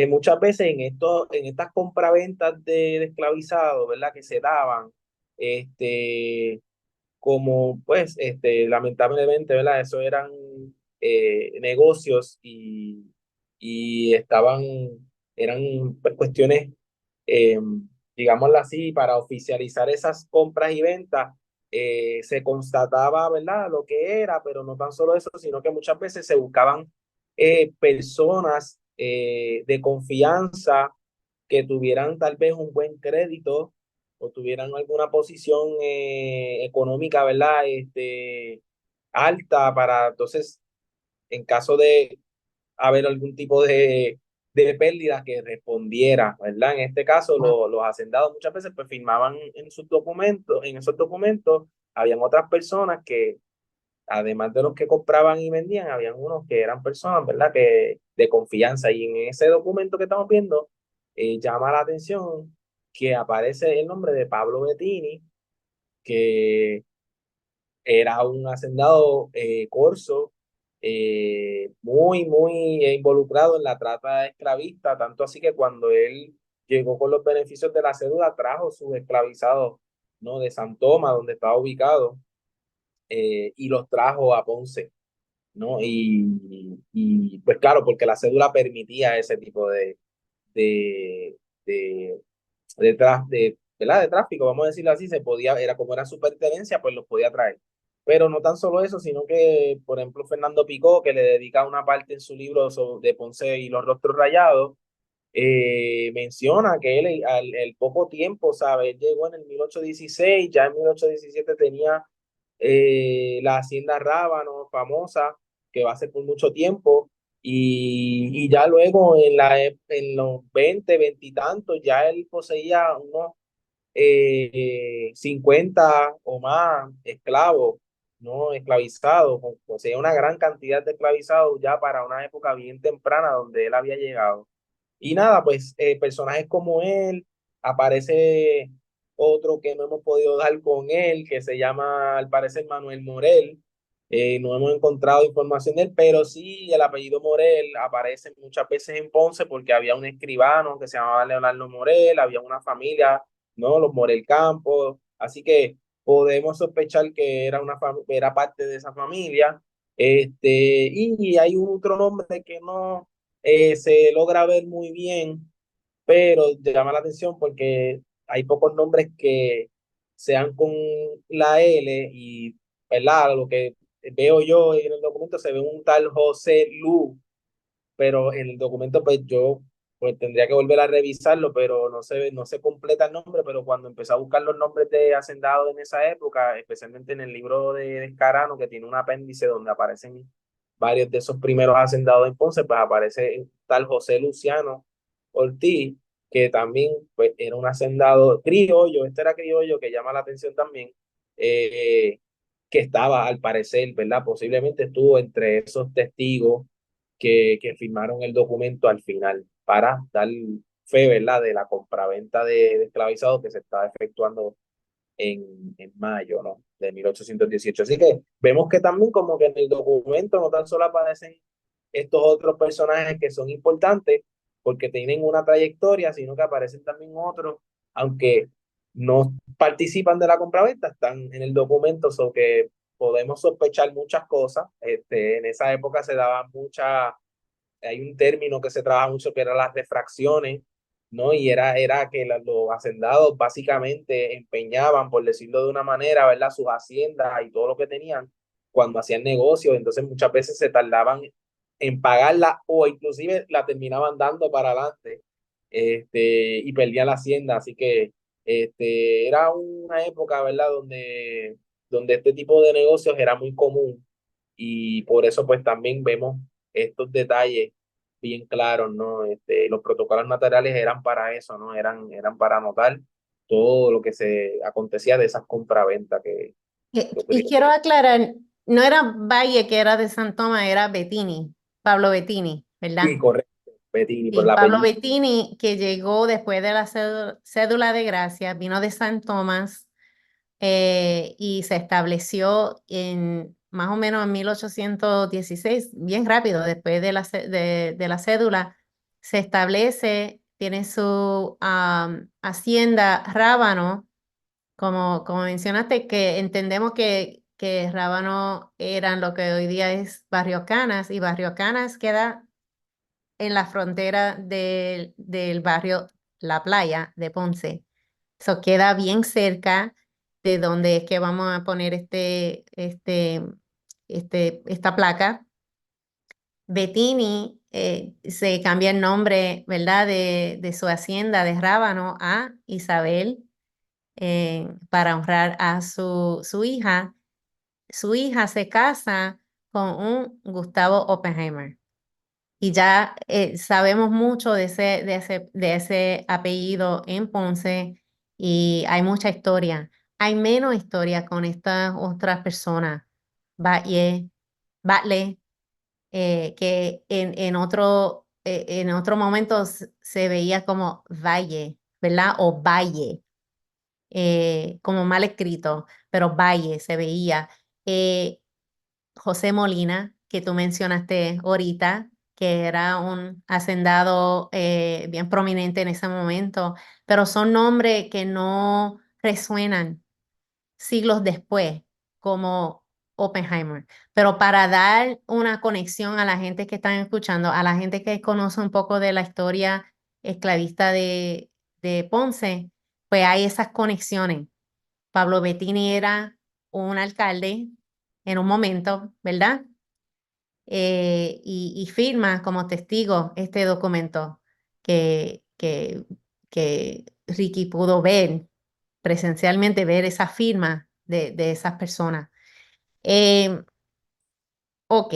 muchas veces en estas compraventas de esclavizados, ¿verdad? Que se daban, este, como pues lamentablemente, ¿verdad? Eso eran negocios y eran pues, cuestiones, eh, digámoslo así, para oficializar esas compras y ventas, se constataba, ¿verdad? Lo que era, pero no tan solo eso, sino que muchas veces se buscaban personas de confianza que tuvieran tal vez un buen crédito o tuvieran alguna posición económica, ¿verdad? Alta para entonces, en caso de haber algún tipo de pérdida que respondiera, ¿verdad? En este caso, los hacendados muchas veces pues firmaban en sus documentos, en esos documentos, habían otras personas que, además de los que compraban y vendían, habían unos que eran personas, ¿verdad? Que de confianza. Y en ese documento que estamos viendo, llama la atención que aparece el nombre de Pablo Bettini, que era un hacendado corso, muy involucrado en la trata esclavista, tanto así que cuando él llegó con los beneficios de la cédula, trajo sus esclavizados, ¿no? De San Tomás, donde estaba ubicado, y los trajo a Ponce, ¿no? Y pues claro, porque la cédula permitía ese tipo de, de, ¿verdad? De tráfico, vamos a decirlo así, se podía, era como era su pertenencia, pues los podía traer. Pero no tan solo eso, sino que, por ejemplo, Fernando Picó, que le dedica una parte en su libro de Ponce y los rostros rayados, menciona que él al poco tiempo, ¿sabes? Él llegó en el 1816, ya en 1817 tenía la hacienda Rábano, famosa, que va a ser por mucho tiempo, y ya luego en los 20 y tantos, ya él poseía unos 50 o más esclavos, ¿no? Esclavizados, poseía una gran cantidad de esclavizados ya para una época bien temprana donde él había llegado. Y nada, pues personajes como él, aparece otro que no hemos podido dar con él, que se llama, al parecer, Manuel Morel. No hemos encontrado información de él, pero sí el apellido Morel aparece muchas veces en Ponce porque había un escribano que se llamaba Leonardo Morel, había una familia, ¿no? Los Morel Campos. Así que podemos sospechar que era parte de esa familia. Y hay otro nombre que no se logra ver muy bien, pero llama la atención porque hay pocos nombres que sean con la L y, ¿verdad? Lo que veo yo en el documento se ve un tal José Lu, pero en el documento pues yo pues tendría que volver a revisarlo, pero no se completa el nombre, pero cuando empecé a buscar los nombres de hacendados en esa época, especialmente en el libro de Descarano, que tiene un apéndice donde aparecen varios de esos primeros hacendados en Ponce, pues aparece un tal José Luciano Ortiz, que también pues era un hacendado criollo, este era criollo, que llama la atención también, que estaba al parecer, ¿verdad? Posiblemente estuvo entre esos testigos que firmaron el documento al final para dar fe, ¿verdad?, de la compraventa de esclavizados que se estaba efectuando en mayo, ¿no?, de 1818. Así que vemos que también como que en el documento no tan solo aparecen estos otros personajes que son importantes porque tienen una trayectoria, sino que aparecen también otros, aunque no participan de la compraventa, están en el documento, so que podemos sospechar muchas cosas. En esa época se daba mucha, hay un término que se trabaja mucho que era las refracciones, ¿no? Y era que los hacendados básicamente empeñaban, por decirlo de una manera, ¿verdad?, sus haciendas y todo lo que tenían cuando hacían negocios, entonces muchas veces se tardaban en pagarla o inclusive la terminaban dando para adelante, y perdían la hacienda, así que era una época, ¿verdad?, donde este tipo de negocios era muy común y por eso pues también vemos estos detalles bien claros, ¿no? Los protocolos notariales eran para eso, ¿no? Eran para anotar todo lo que se acontecía de esas compraventas que Y ocurrían. quiero aclarar, no era Valle que era de San Tomás, era Bettini, Pablo Bettini, Sí, ¿verdad? correcto, Bettini, por Sí, el Pablo apellido. Bettini, que llegó después de la cédula de gracia, vino de San Tomás y se estableció en más o menos en 1816, bien rápido, después de de la cédula, se establece, tiene su hacienda Rábano, como mencionaste, que entendemos que Rábano eran lo que hoy día es Barrio Canas, y Barrio Canas queda en la frontera del barrio La Playa de Ponce. Eso queda bien cerca de donde es que vamos a poner esta placa. Bettini se cambia el nombre, ¿verdad?, de su hacienda de Rábano a Isabel para honrar a su hija. Su hija se casa con un Gustavo Oppenheimer. Y ya sabemos mucho de ese apellido en Ponce y hay mucha historia. Hay menos historia con estas otras personas, Batlle, Batle, que en otro momento se veía como Valle, ¿verdad? O Valle, como mal escrito, pero Valle se veía. Eh, José Molina, que tú mencionaste ahorita, que era un hacendado bien prominente en ese momento, pero son nombres que no resuenan siglos después, como Oppenheimer. Pero para dar una conexión a la gente que están escuchando, a la gente que conoce un poco de la historia esclavista de Ponce, pues hay esas conexiones. Pablo Bettini era un alcalde en un momento, ¿verdad? Y firma como testigo este documento que, que, que Ricky pudo ver presencialmente, ver esa firma de esas personas. Eh, ok,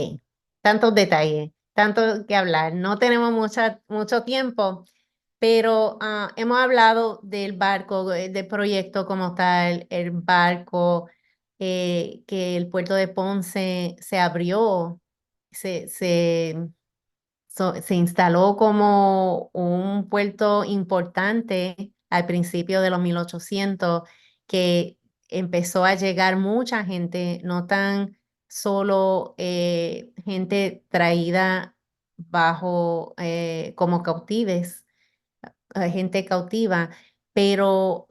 tantos detalles, tanto que hablar. No tenemos mucho tiempo, pero hemos hablado del barco, del proyecto como tal, el barco, que el puerto de Ponce se abrió, se, se, se instaló como un puerto importante al principio de los 1800, que empezó a llegar mucha gente, no tan solo gente traída bajo como cautives, gente cautiva, pero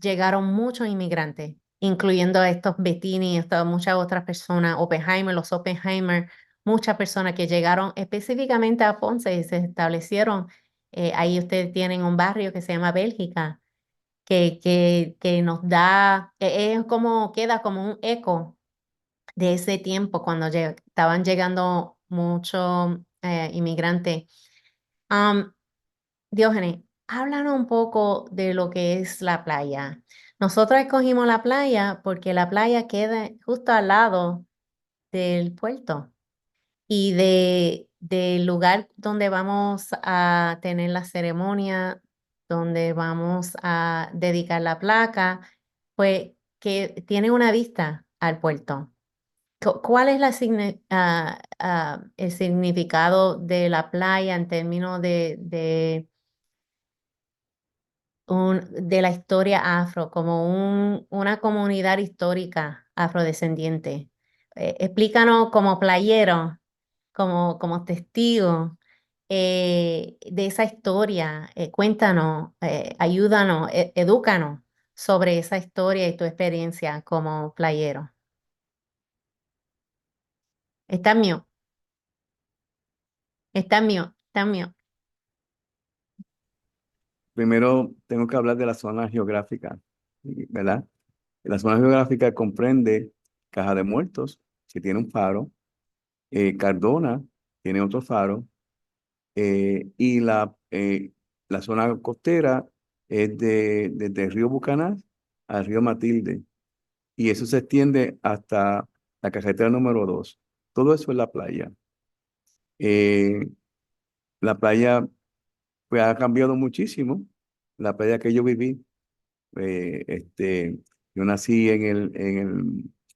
llegaron muchos inmigrantes, incluyendo a estos Bettini, muchas otras personas, Oppenheimer, los Oppenheimer, muchas personas que llegaron específicamente a Ponce y se establecieron. Ahí ustedes tienen un barrio que se llama Bélgica, que nos da, es como, queda como un eco de ese tiempo cuando estaban llegando muchos inmigrantes. Am, Diógenes, háblanos un poco de lo que es la playa. Nosotros escogimos la playa porque la playa queda justo al lado del puerto y del lugar donde vamos a tener la ceremonia, donde vamos a dedicar la placa, pues que tiene una vista al puerto. ¿Cuál es el significado de la playa en términos de la historia afro, como una comunidad histórica afrodescendiente? Explícanos como playero, como testigo de esa historia. Cuéntanos, ayúdanos, edúcanos sobre esa historia y tu experiencia como playero. Está mío, está mío, está mío. Primero tengo que hablar de la zona geográfica, ¿verdad? La zona geográfica comprende Caja de Muertos, que tiene un faro, Cardona tiene otro faro, y la zona costera es desde el río Bucaná al río Matilde, y eso se extiende hasta la carretera número 2. Todo eso es la playa. Eh, la playa pues, ha cambiado muchísimo. La playa que yo viví, yo nací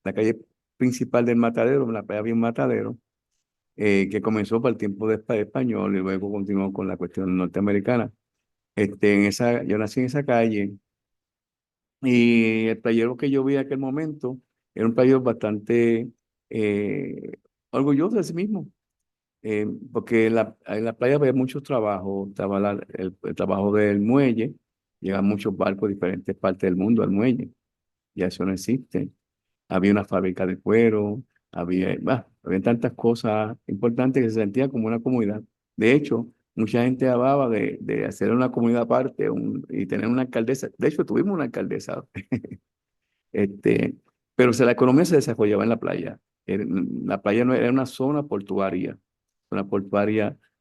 la calle principal del Matadero, en la playa había un matadero, que comenzó para el tiempo de español y luego continuó con la cuestión norteamericana. Yo nací en esa calle y el playero que yo vi en aquel momento era un playero bastante eh, orgulloso de sí mismo, porque en la playa había mucho trabajo, estaba el trabajo del muelle, llegan muchos barcos de diferentes partes del mundo al muelle, ya eso no existe. Había una fábrica de cuero, había tantas cosas importantes que se sentía como una comunidad. De hecho, mucha gente hablaba de hacer una comunidad aparte y tener una alcaldesa. De hecho, tuvimos una alcaldesa. Este, pero la economía se desarrollaba en la playa. La playa no era una zona portuaria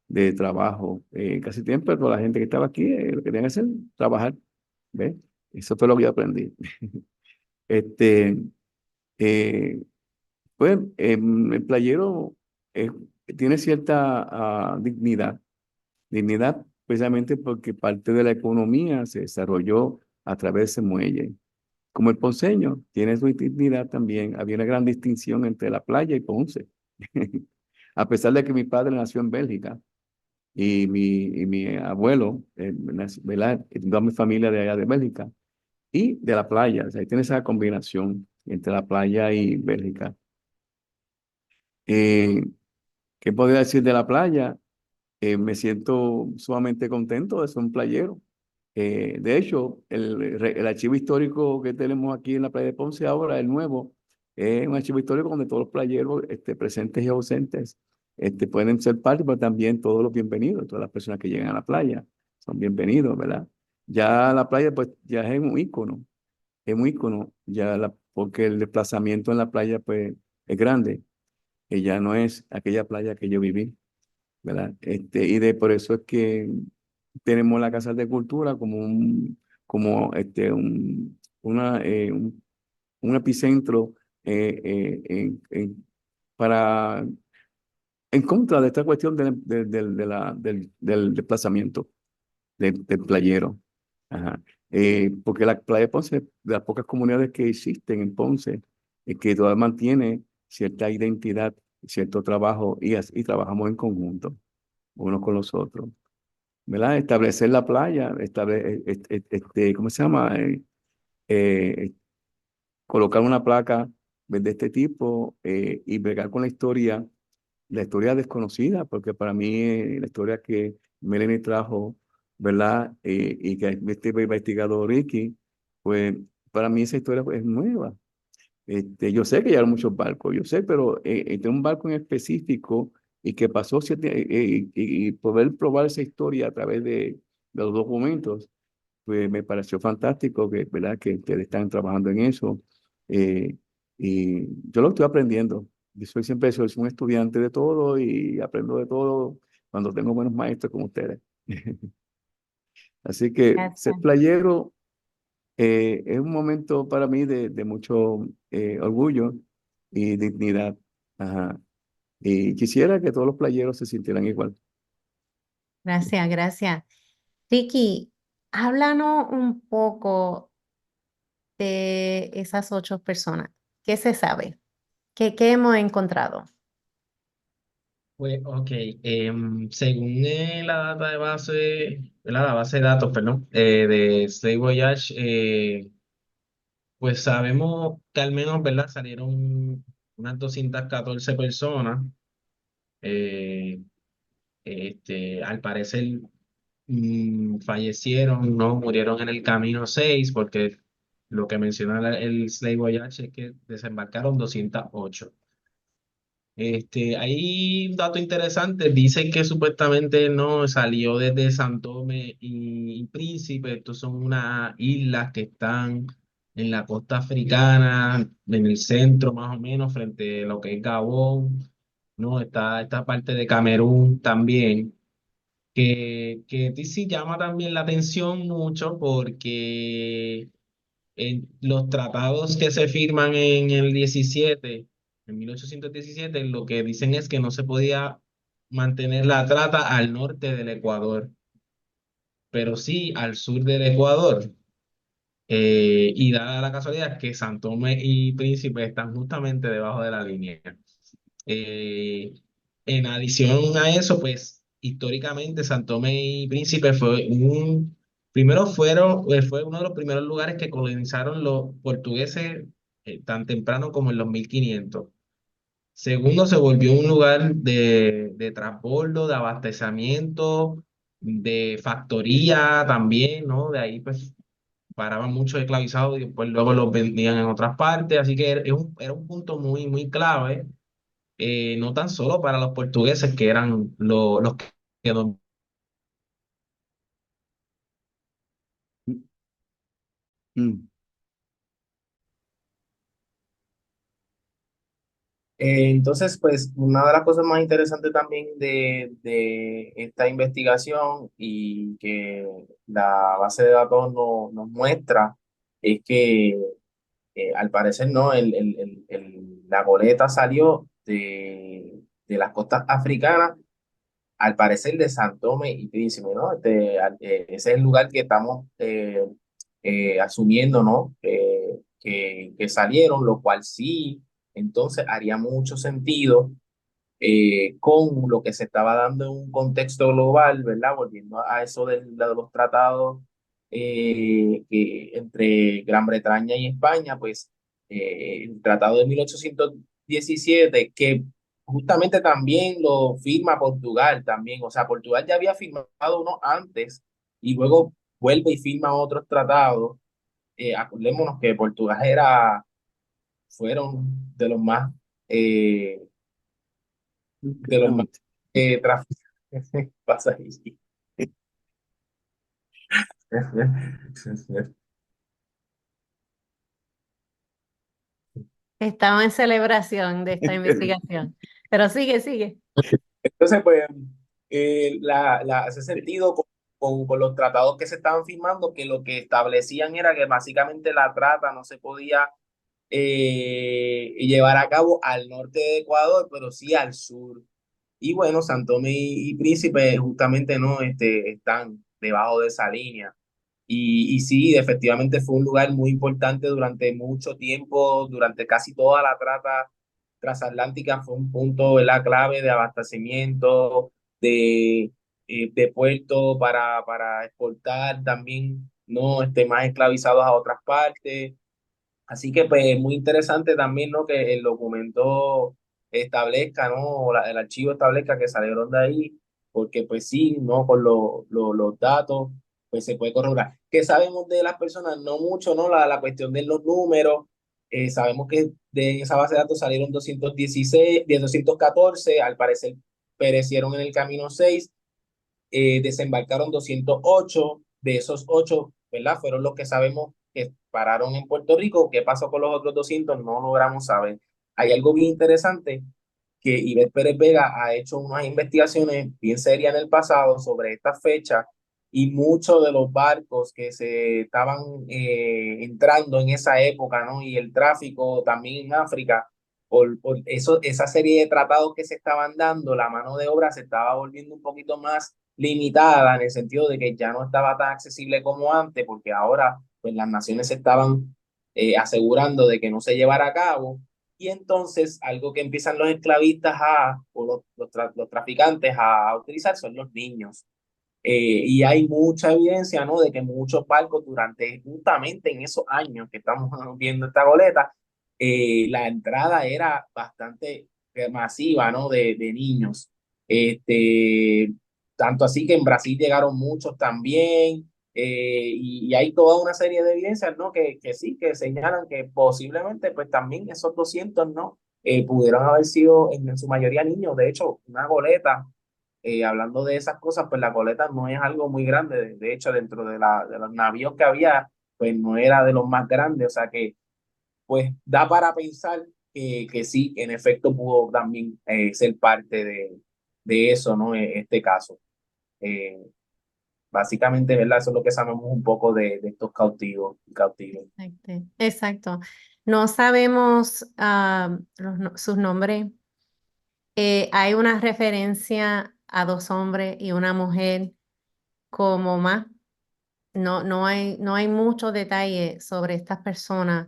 de trabajo. Casi siempre toda la gente que estaba aquí, lo que tenía que hacer, trabajar. ¿Ves? Eso fue lo que yo aprendí. Este, eh, pues el playero eh, tiene cierta dignidad precisamente porque parte de la economía se desarrolló a través de ese muelle. Como el ponceño tiene su dignidad también, había una gran distinción entre la playa y Ponce. A pesar de que mi padre nació en Bélgica y mi abuelo, ¿verdad? Toda mi familia de allá de Bélgica y de la playa, o sea, ahí tiene esa combinación entre la playa y Bélgica. Eh, ¿Qué podría decir de la playa? Me siento sumamente contento de ser un playero. De hecho, el archivo histórico que tenemos aquí en la playa de Ponce ahora, el nuevo, es un archivo histórico donde todos los playeros presentes y ausentes pueden ser parte, pero también todos los bienvenidos, todas las personas que llegan a la playa son bienvenidos, ¿verdad? Ya la playa, pues, ya es un ícono, porque el desplazamiento en la playa, pues, es grande, y ya no es aquella playa que yo viví, ¿verdad? Por eso es que tenemos la Casa de Cultura como un epicentro eh, eh, en, en- para, en contra de esta cuestión del desplazamiento del playero. Ajá. Porque la playa de Ponce, de las pocas comunidades que existen en Ponce, es que todavía mantiene cierta identidad, cierto trabajo y trabajamos en conjunto, unos con los otros. ¿Verdad? Establecer la playa, ¿cómo se llama? Eh, Colocar una placa de este tipo y bregar con la historia desconocida, porque para mí la historia que Melanie trajo, ¿verdad? Y que este investigador Ricky, pues para mí esa historia es nueva. Yo sé que llegaron muchos barcos, yo sé, pero un barco en específico y que pasó y poder probar esa historia a través de los documentos, pues me pareció fantástico que, ¿verdad? Que ustedes están trabajando en eso. eh, y yo lo estoy aprendiendo. Yo soy un estudiante de todo y aprendo de todo cuando tengo buenos maestros como ustedes. Así que ser Gracias. playero es un momento para mí de mucho orgullo y dignidad. Ajá. Y quisiera que todos los playeros se sintieran igual. Gracias, gracias. Vicky, háblanos un poco de esas 8 personas. ¿Qué se sabe? ¿Qué hemos encontrado? Pues, ok, según la data de base, la base de datos, perdón, de Slave Voyage, pues sabemos que al menos, ¿verdad? Salieron unas 214 personas. eh, Al parecer fallecieron, no murieron en el camino 6 porque lo que menciona el Slave Voyage es que desembarcaron 208. Hay un dato interesante, dicen que supuestamente no salió desde San Tomé y Príncipe. Estos son unas islas que están en la costa africana, en el centro más o menos, frente a lo que es Gabón, ¿no? Está esta parte de Camerún también, que sí llama también la atención mucho porque en los tratados que se firman en el 17, en 1817, lo que dicen es que no se podía mantener la trata al norte del Ecuador, pero sí al sur del Ecuador. Y dada la casualidad que San Tomé y Príncipe están justamente debajo de la línea. Eh, en adición a eso, pues históricamente San Tomé y Príncipe fue uno de los primeros lugares que colonizaron los portugueses tan temprano como en los 1500. Segundo, se volvió un lugar de transbordo, de abastecimiento, de factoría también, ¿no? De ahí pues paraban muchos esclavizados y después luego los vendían en otras partes, así que era un punto muy, muy clave, no tan solo para los portugueses que eran los que Mm. Entonces, pues una de las cosas más interesantes también de esta investigación y que la base de datos nos muestra es que al parecer no, la goleta salió de las costas africanas, al parecer de San Tomé y Príncipe, ¿no? Ese es el lugar que estamos asumiendo, ¿no? Que salieron, lo cual sí, entonces haría mucho sentido con lo que se estaba dando en un contexto global, ¿verdad? Volviendo a eso de los tratados entre Gran Bretaña y España, pues el tratado de 1817, que justamente también lo firma Portugal también, o sea, Portugal ya había firmado uno antes y luego vuelve y firma otros tratados. Acordémonos que fueron de los más eh, de los más traficantes pasa ahí. Estamos en celebración de esta investigación. Pero sigue, sigue. Entonces, pues, hace sentido con los tratados que se estaban firmando, que lo que establecían era que básicamente la trata no se podía llevar a cabo al norte de Ecuador, pero sí al sur. Y bueno, San Tomé y Príncipe justamente no están debajo de esa línea. Y sí, efectivamente fue un lugar muy importante durante mucho tiempo, durante casi toda la trata transatlántica, fue un punto, ¿verdad?, clave de abastecimiento, de, de puerto para exportar también, no más esclavizados a otras partes. Así que pues es muy interesante también, ¿no? Que el documento establezca, ¿no? El archivo establezca que salieron de ahí, porque pues sí, ¿no? Con los datos, pues se puede corroborar. ¿Qué sabemos de las personas? No mucho, ¿no? La cuestión de los números. Sabemos que de esa base de datos salieron 216, 214, al parecer perecieron en el camino 6, desembarcaron 208, de esos 8 ¿verdad? Fueron los que sabemos que pararon en Puerto Rico. ¿Qué pasó con los otros 200? No logramos saber. Hay algo bien interesante que Ivette Pérez Vega ha hecho unas investigaciones bien serias en el pasado sobre esta fecha y muchos de los barcos que se estaban entrando en esa época, ¿no? Y el tráfico también en África, por eso, esa serie de tratados que se estaban dando, la mano de obra se estaba volviendo un poquito más limitada en el sentido de que ya no estaba tan accesible como antes, porque ahora pues las naciones se estaban asegurando de que no se llevara a cabo. Y entonces algo que empiezan los esclavistas o los traficantes a utilizar son los niños. Y hay mucha evidencia, ¿no? De que muchos barcos durante, justamente en esos años que estamos viendo esta goleta, la entrada era bastante masiva, ¿no? De niños. Este, tanto así que en Brasil llegaron muchos también, y hay toda una serie de evidencias, ¿no? Que sí, que señalan que posiblemente, pues también esos 200, ¿no? Pudieron haber sido en su mayoría niños. De hecho, una goleta hablando de esas cosas, pues la goleta no es algo muy grande. De hecho, dentro de los navíos que había, pues no era de los más grandes. O sea que, pues da para pensar que sí, en efecto pudo también ser parte de eso, ¿no? Este caso. Eh, Básicamente, ¿verdad? Eso es lo que sabemos un poco de estos cautivos y cautivos. Exacto. No sabemos sus nombres. Hay una referencia a dos hombres y una mujer como más. No hay mucho detalle sobre estas personas.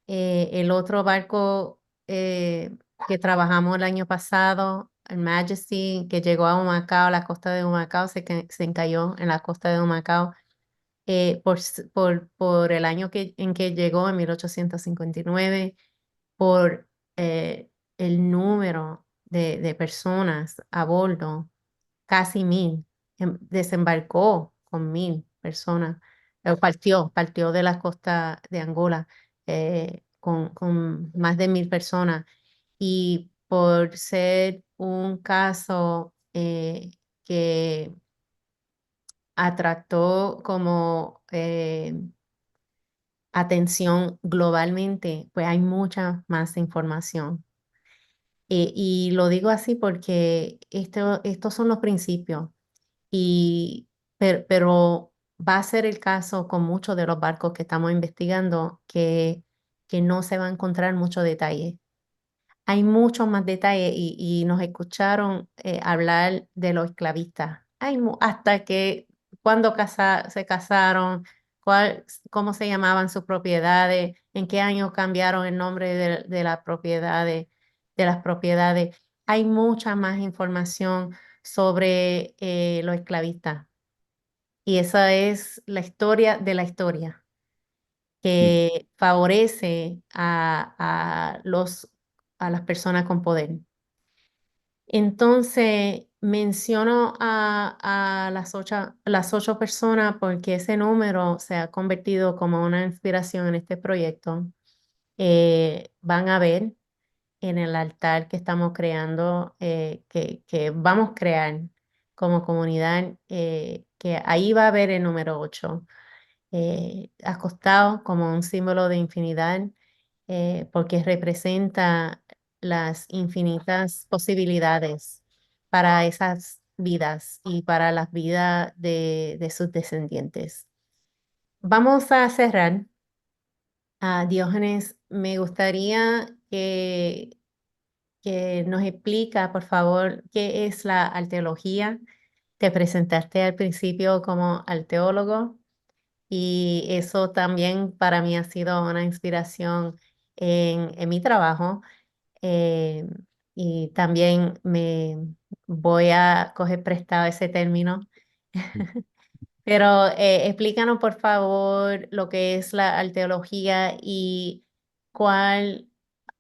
El otro barco que trabajamos el año pasado, el Majesty, que llegó a Humacao, la costa de Humacao, se encalló en la costa de Humacao por el año en que llegó, en 1859, por el número de personas a bordo, casi 1,000. Desembarcó con 1,000 personas. Partió de la costa de Angola con más de 1,000 personas. Y por ser un caso que atractó como atención globalmente, pues hay mucha más información. Y lo digo así porque estos son los principios, y, pero va a ser el caso con muchos de los barcos que estamos investigando que no se va a encontrar mucho detalle. Hay mucho más detalle y nos escucharon hablar de los esclavistas. Hasta que cuándo se casaron, cómo se llamaban sus propiedades, en qué año cambiaron el nombre de las propiedades, de las propiedades. Hay mucha más información sobre los esclavistas. Y esa es la historia de la historia Mm. que favorece a las personas con poder. Entonces, menciono a las ocho personas porque ese número se ha convertido como una inspiración en este proyecto. Van a ver en el altar que estamos creando, que vamos a crear como comunidad, que ahí va a haber el número 8 acostado como un símbolo de infinidad, porque representa las infinitas posibilidades para esas vidas y para las vidas de sus descendientes. Vamos a cerrar. Diógenes, me gustaría que nos explica, por favor, qué es la arqueología. Te presentaste al principio como arqueólogo. Y eso también para mí ha sido una inspiración en mi trabajo. eh, y también me voy a coger prestado ese término. Pero explícanos, por favor, lo que es la arqueología y cuál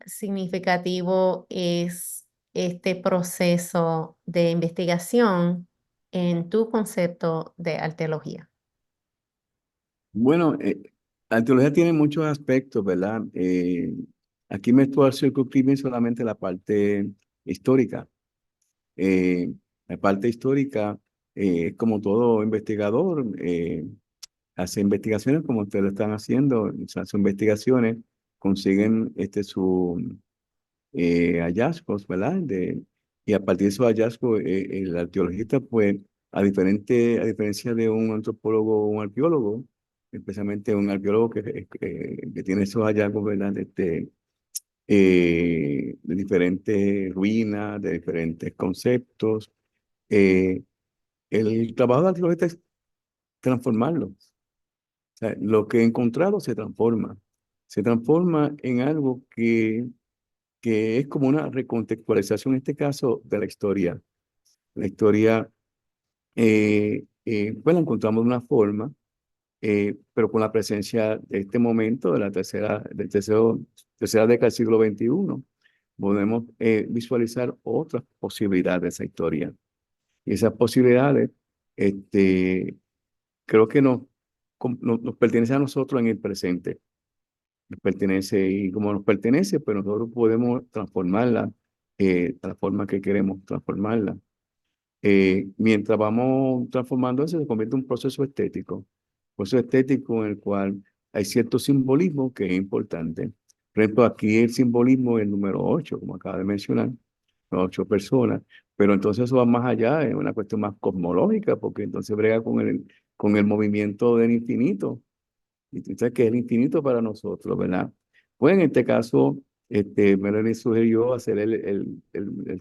significativo es este proceso de investigación en tu concepto de arqueología. Bueno, la teología tiene muchos aspectos, ¿verdad? Aquí me estoy circunscribiendo solamente la parte histórica. La parte histórica, como todo investigador, hace investigaciones como ustedes lo están haciendo, o sea, sus investigaciones, consiguen su hallazgos, ¿verdad? Y a partir de esos hallazgos, el arqueologista, pues, a diferencia de un antropólogo o un arqueólogo, especialmente un arqueólogo que tiene esos hallazgos, ¿verdad? De diferentes ruinas, de diferentes conceptos. eh, el trabajo del arqueologista es transformarlo. O sea, lo que he encontrado se transforma en algo que es como una recontextualización, en este caso, de la historia. La historia, pues la encontramos de una forma, pero con la presencia de este momento de tercera década del siglo XXI, podemos visualizar otras posibilidades de esa historia. Y esas posibilidades, este, creo que nos pertenecen a nosotros en el presente. Nos pertenece y como nos pertenece, pues nosotros podemos transformarla a la forma que queremos transformarla. Mientras vamos transformando eso, se convierte en un proceso estético en el cual hay cierto simbolismo que es importante. Por ejemplo, aquí el simbolismo es el número 8 como acaba de mencionar, las 8 personas, pero entonces eso va más allá, es una cuestión más cosmológica, porque entonces brega con el movimiento del infinito, y tú sabes que es el infinito para nosotros, ¿verdad? Pues en este caso, Melanie sugirió hacer el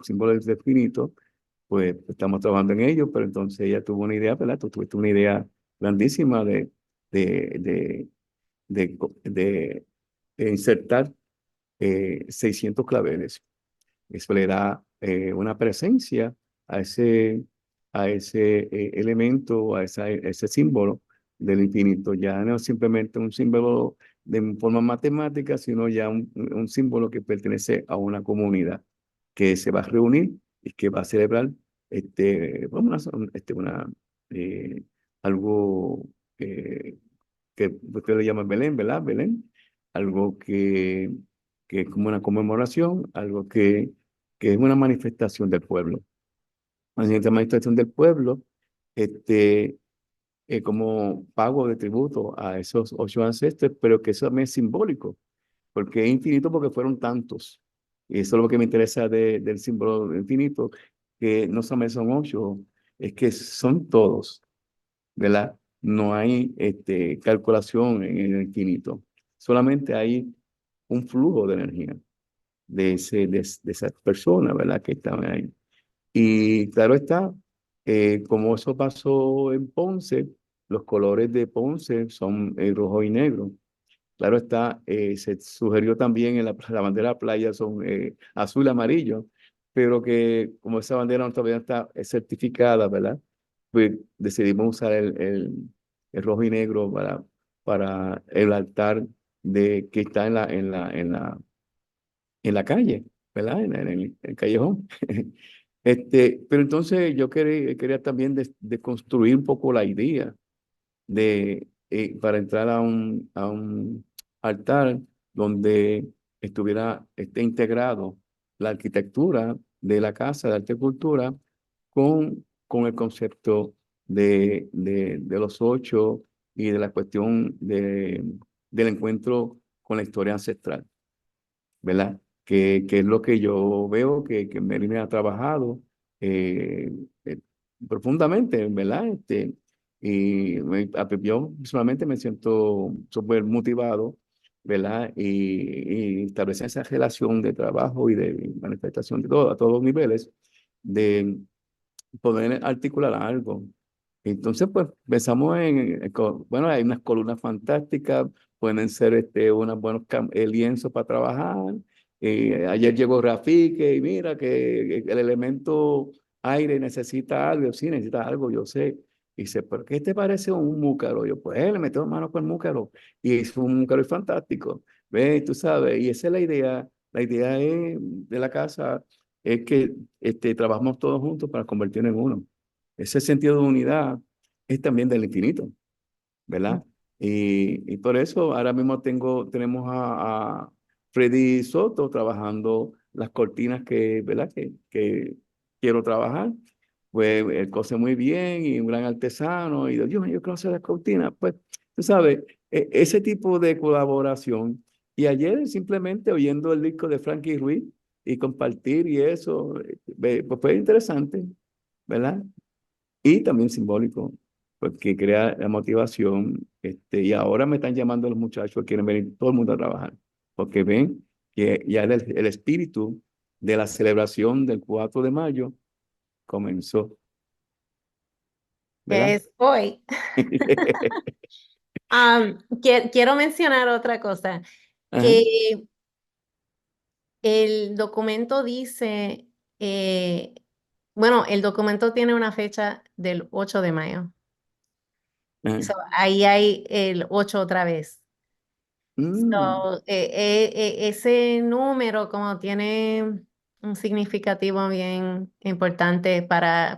símbolo del infinito, pues estamos trabajando en ello, pero entonces ella tuvo una idea, ¿verdad? Tú tuviste una idea grandísima de, de, de insertar 600 claveles. Eso le da una presencia a ese elemento, a ese símbolo del infinito. Ya no es simplemente un símbolo de forma matemática, sino ya un símbolo que pertenece a una comunidad que se va a reunir y que va a celebrar vamos eh, algo que usted le llama Belén, ¿verdad? Belén, algo que es como una conmemoración, algo que es una manifestación del pueblo. Una manifestación del pueblo, este, como pago de tributo a esos 8 ancestros, pero que eso también es simbólico, porque es infinito porque fueron tantos. Y eso es lo que me interesa del símbolo infinito, que no solamente son 8, es que son todos, ¿verdad? No hay calculación en el infinito, solamente hay un flujo de energía de esas personas, ¿verdad? Que estaban ahí. Y claro está, como eso pasó en Ponce, los colores de Ponce son rojo y negro. Claro está, se sugirió también en la bandera de la playa son azul y amarillo, pero que como esa bandera todavía no está certificada, ¿verdad? Pues decidimos usar el rojo y negro para el altar que está en la calle, ¿verdad? En el callejón. Pero entonces yo quería también de construir un poco la idea para entrar a un altar donde esté integrado la arquitectura de la Casa de Arte y Cultura con el concepto de los 8 y de la cuestión del encuentro con la historia ancestral, ¿verdad? Que es lo que yo veo que Mary me ha trabajado eh, eh, profundamente, ¿verdad? Y yo personalmente me siento súper motivado, ¿verdad? Y establecer esa relación de trabajo y de manifestación a todos los niveles, de poder articular algo. Entonces, pues pensamos bueno, hay unas columnas fantásticas, pueden ser unos buenos lienzos para trabajar. Ayer llegó Rafique y mira que el elemento aire necesita algo, sí, necesita algo, yo sé. Y dice, ¿por qué te parece un múcaro? Yo, pues, le metió mano con el múcaro y hizo un múcaro fantástico. ¿Ves? Tú sabes, y esa es la idea. La idea de la casa es que trabajamos todos juntos para convertirnos en uno. Ese sentido de unidad es también del infinito, ¿verdad? Y por eso ahora mismo tenemos a Freddy Soto trabajando las cortinas ¿verdad? Que quiero trabajar. Pues él cose muy bien y un gran artesano. Y Dios mío, yo quiero hacer las cortinas. Pues Tú sabes, ese tipo de colaboración. Y ayer simplemente oyendo el disco de Frankie Ruiz y compartir y eso, pues fue interesante, ¿verdad? Y también simbólico, porque crea la motivación. Y ahora me están llamando los muchachos, quieren venir todo el mundo a trabajar, porque ven que ya el espíritu de la celebración del 4 de mayo comenzó, ¿verdad? Es hoy. Quiero mencionar otra cosa, Ajá, que el documento dice, eh, bueno, el documento tiene una fecha del 8 de mayo. ajá. So, ahí hay el 8 otra vez. Mm. So, ese número como tiene un significativo bien importante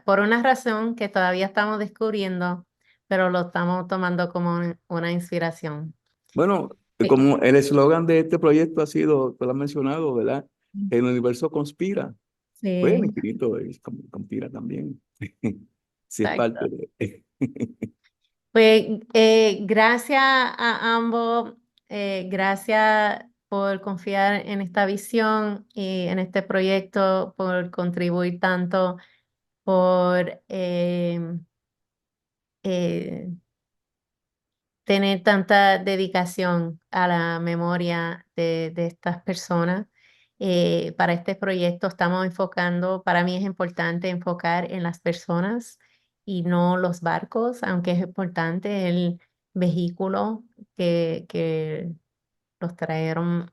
por una razón que todavía estamos descubriendo, pero lo estamos tomando como una inspiración. Bueno, Sí. como el eslogan de este proyecto ha sido, tú lo has mencionado, ¿verdad? El universo conspira. Pues el Sí, infinito conspira también. Sí, es parte exacto. de... Pues gracias a ambos, gracias por confiar en esta visión y en este proyecto, por contribuir tanto, por eh, tener tanta dedicación a la memoria de estas personas. Para este proyecto estamos enfocando, para mí es importante enfocar en las personas y no los barcos, aunque es importante el vehículo que los trajeron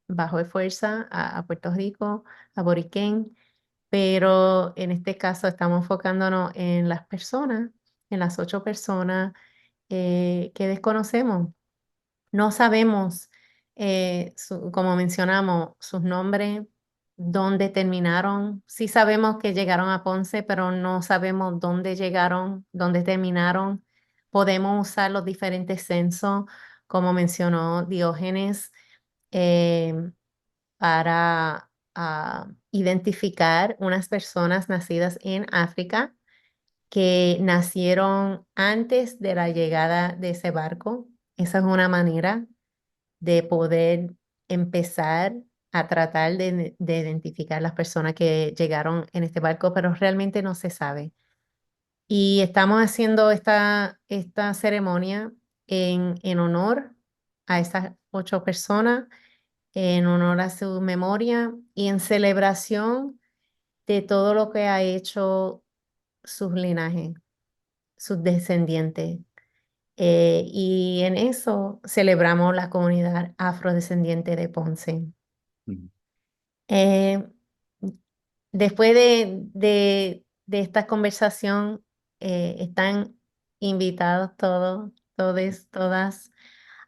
bajo de fuerza a Puerto Rico, a Boriquén, pero en este caso estamos enfocándonos en las personas, en las 8 personas que desconocemos. No sabemos, como mencionamos, sus nombres, dónde terminaron. Sí sabemos que llegaron a Ponce, pero no sabemos dónde llegaron, dónde terminaron. Podemos usar los diferentes censos, como mencionó Diógenes, eh, para identificar unas personas nacidas en África que nacieron antes de la llegada de ese barco. Esa es una manera de poder empezar a tratar de identificar las personas que llegaron en este barco, pero realmente no se sabe. Y estamos haciendo esta ceremonia en honor a esas 8 personas, en honor a su memoria y en celebración de todo lo que ha hecho sus linajes, sus descendientes. Y en eso celebramos la comunidad afrodescendiente de Ponce. Eh, Después de esta conversación, están invitados todos, todas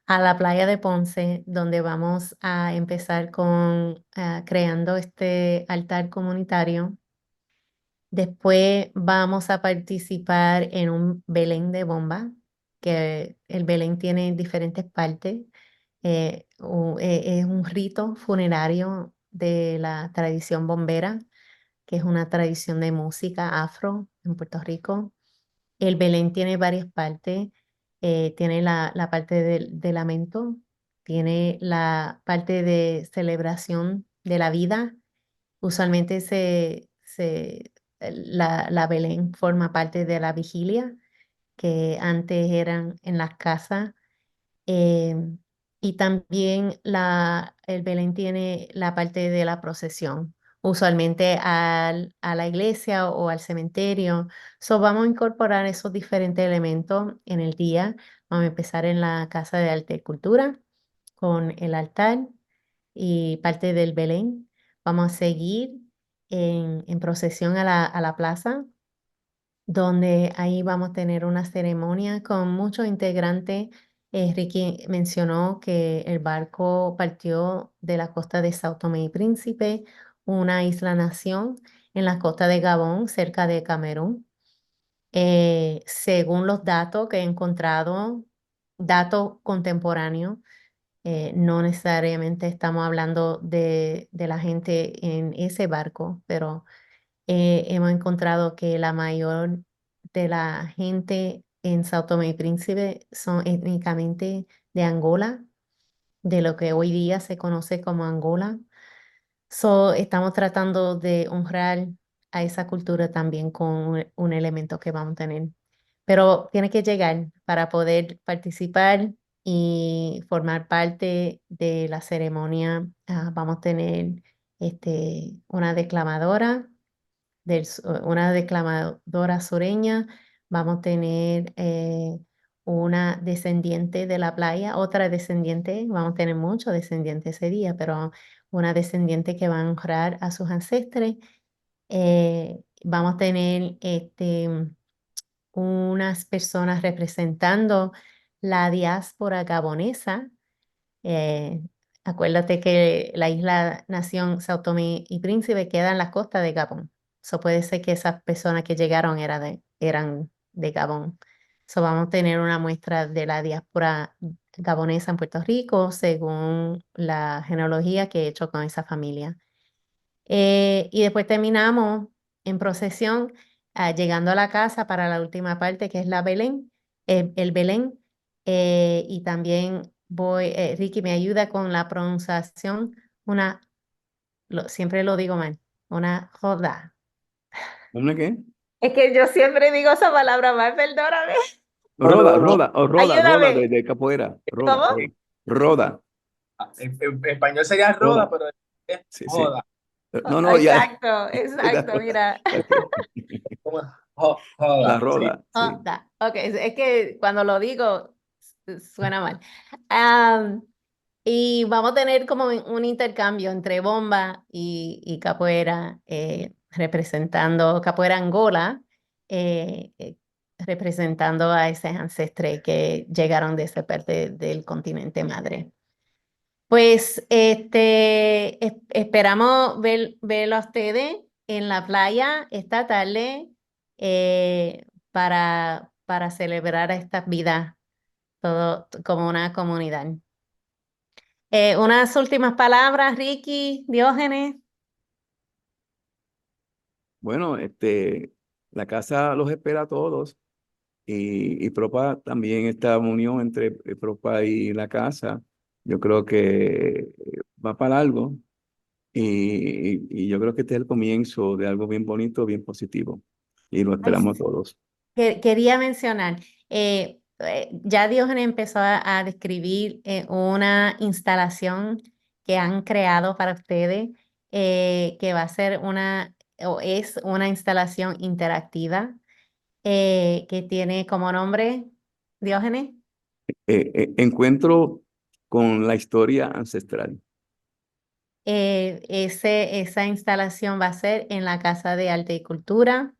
a la playa de Ponce, donde vamos a empezar con creando este altar comunitario. Después vamos a participar en un Belén de bomba, que el Belén tiene diferentes partes. Es un rito funerario de la tradición bombera, que es una tradición de música afro en Puerto Rico. El Belén tiene varias partes. Tiene la parte de lamento, tiene la parte de celebración de la vida. Usualmente la Belén forma parte de la vigilia, que antes eran en las casas. em, y también el Belén tiene la parte de la procesión, usualmente a la iglesia o al cementerio. So, vamos a incorporar esos diferentes elementos en el día. Vamos a empezar en la Casa de Arte y Cultura con el altar y parte del Belén. Vamos a seguir en procesión a la plaza, donde ahí vamos a tener una ceremonia con muchos integrantes. Ricky mencionó que el barco partió de la costa de Sao Tomé y Príncipe, una isla-nación en la costa de Gabón, cerca de Camerún. Según los datos que he encontrado, datos contemporáneos, no necesariamente estamos hablando de la gente en ese barco, pero hemos encontrado que la mayor de la gente en Sao Tomé y Príncipe son étnicamente de Angola, de lo que hoy día se conoce como Angola. So, estamos tratando de honrar a esa cultura también con un elemento que vamos a tener. Pero tiene que llegar para poder participar y formar parte de la ceremonia. Vamos a tener una declamadora, una declamadora sureña. Vamos a tener una descendiente de la playa, otra descendiente. Vamos a tener muchos descendientes ese día, pero una descendiente que va a honrar a sus ancestres. Vamos a tener unas personas representando la diáspora gabonesa. Eh, Acuérdate que la isla Nación Sao Tomé y Príncipe queda en la costa de Gabón. Eso puede ser que esas personas que llegaron eran de Gabón. So vamos a tener una muestra de la diáspora gabonesa en Puerto Rico según la genealogía que he hecho con esa familia. Y después terminamos en procesión, llegando a la casa para la última parte, que es la Belén, el Belén. Y también Ricky me ayuda con la pronunciación, una, siempre lo digo mal, una joda. ¿Una qué? Es que yo siempre digo esa palabra mal, perdóname. No, Roda, no, no. roda, o roda Ayúdame. de capoeira. Roda, ¿Cómo? roda. Roda, En español sería roda, roda. pero es Sí, sí. joda. No, no, ya. Exacto, La exacto, roda. mira. Ok. Como La joda, sí. roda, sí. Ok, es que cuando lo digo suena mal. Y vamos a tener como un intercambio entre bomba y capoeira, representando capoeira Angola, representando a esos ancestres que llegaron de esa parte del continente madre. Pues esperamos verlo a ustedes en la playa esta tarde, para celebrar estas vidas todo como una comunidad. Unas últimas palabras, Ricky, Diógenes. Bueno, la casa los espera a todos y Propa también, esta unión entre Propa y la casa, yo creo que va para algo y yo creo que este es el comienzo de algo bien bonito, bien positivo y lo Ay, esperamos todos. quería mencionar, ya Diógenes empezó a describir una instalación que han creado para ustedes, que va a ser o es una instalación interactiva, que tiene como nombre, Diógenes. Encuentro con la historia ancestral. Esa instalación va a ser en la Casa de Arte y Cultura.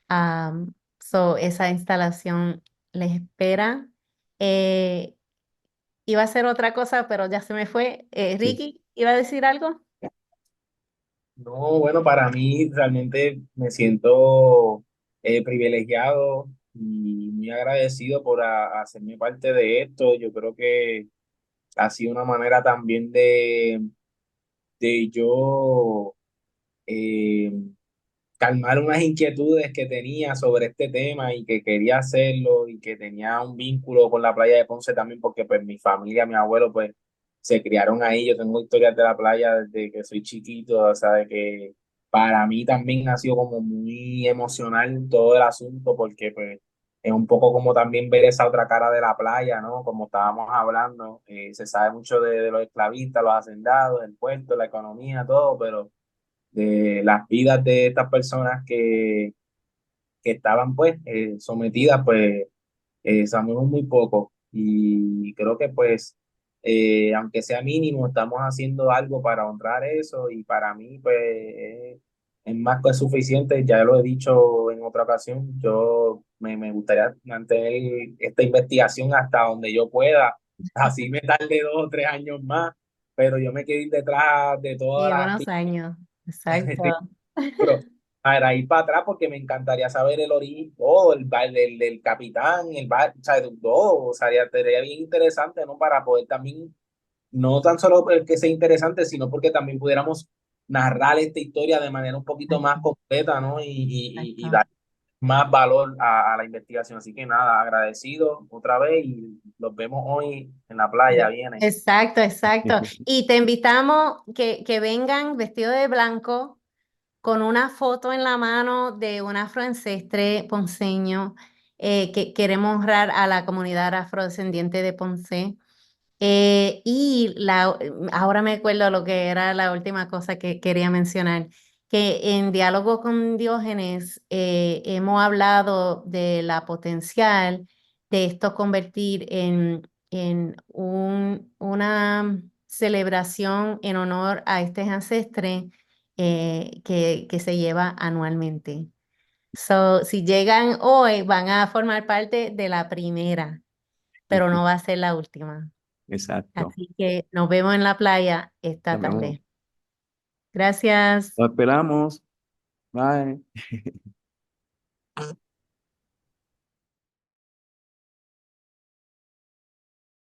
Esa instalación les espera. Eh, Iba a ser otra cosa, pero ya se me fue. Sí. Ricky, ¿iba a decir algo? No, bueno, para mí realmente me siento privilegiado y muy agradecido por hacerme parte de esto. Yo creo que ha sido una manera también de yo eh, calmar unas inquietudes que tenía sobre este tema y que quería hacerlo y que tenía un vínculo con la playa de Ponce también porque pues mi familia, mi abuelo pues se criaron ahí. Yo tengo historias de la playa desde que soy chiquito, o sea, de que para mí también ha sido como muy emocional todo el asunto porque pues es un poco como también ver esa otra cara de la playa, ¿no? Como estábamos hablando, se sabe mucho de los esclavistas, los hacendados, el puerto, la economía, todo, pero de las vidas de estas personas que estaban pues sometidas, pues sabemos muy poco y creo que pues aunque sea mínimo, estamos haciendo algo para honrar eso y para mí pues es más que suficiente, ya lo he dicho en otra ocasión, me gustaría mantener esta investigación hasta donde yo pueda, así me tarde 2 o 3 años más, pero yo me quiero ir detrás de todas Lleva las unos años. Exacto. pero para ir para atrás, porque me encantaría saber el origen, todo, el del capitán, o sea, de todo, o sea, sería bien interesante, ¿no? Para poder también, no tan solo que sea interesante, sino porque también pudiéramos narrar esta historia de manera un poquito más completa, ¿no? Y Exacto. dar más valor a la investigación. Así que nada, agradecido otra vez y los vemos hoy en la playa, viene. Exacto, exacto. Y te invitamos que vengan vestidos de blanco con una foto en la mano de un afroancestre ponceño, que queremos honrar a la comunidad afrodescendiente de Ponce. Ahora me acuerdo lo que era la última cosa que quería mencionar, que en diálogo con Diógenes hemos hablado de la potencial de esto convertir en una celebración en honor a este ancestre que se lleva anualmente. So, si llegan hoy, van a formar parte de la primera, pero no va a ser la última. Exacto. Así que nos vemos en la playa esta Nos vemos. tarde. Gracias. Lo esperamos. Bye.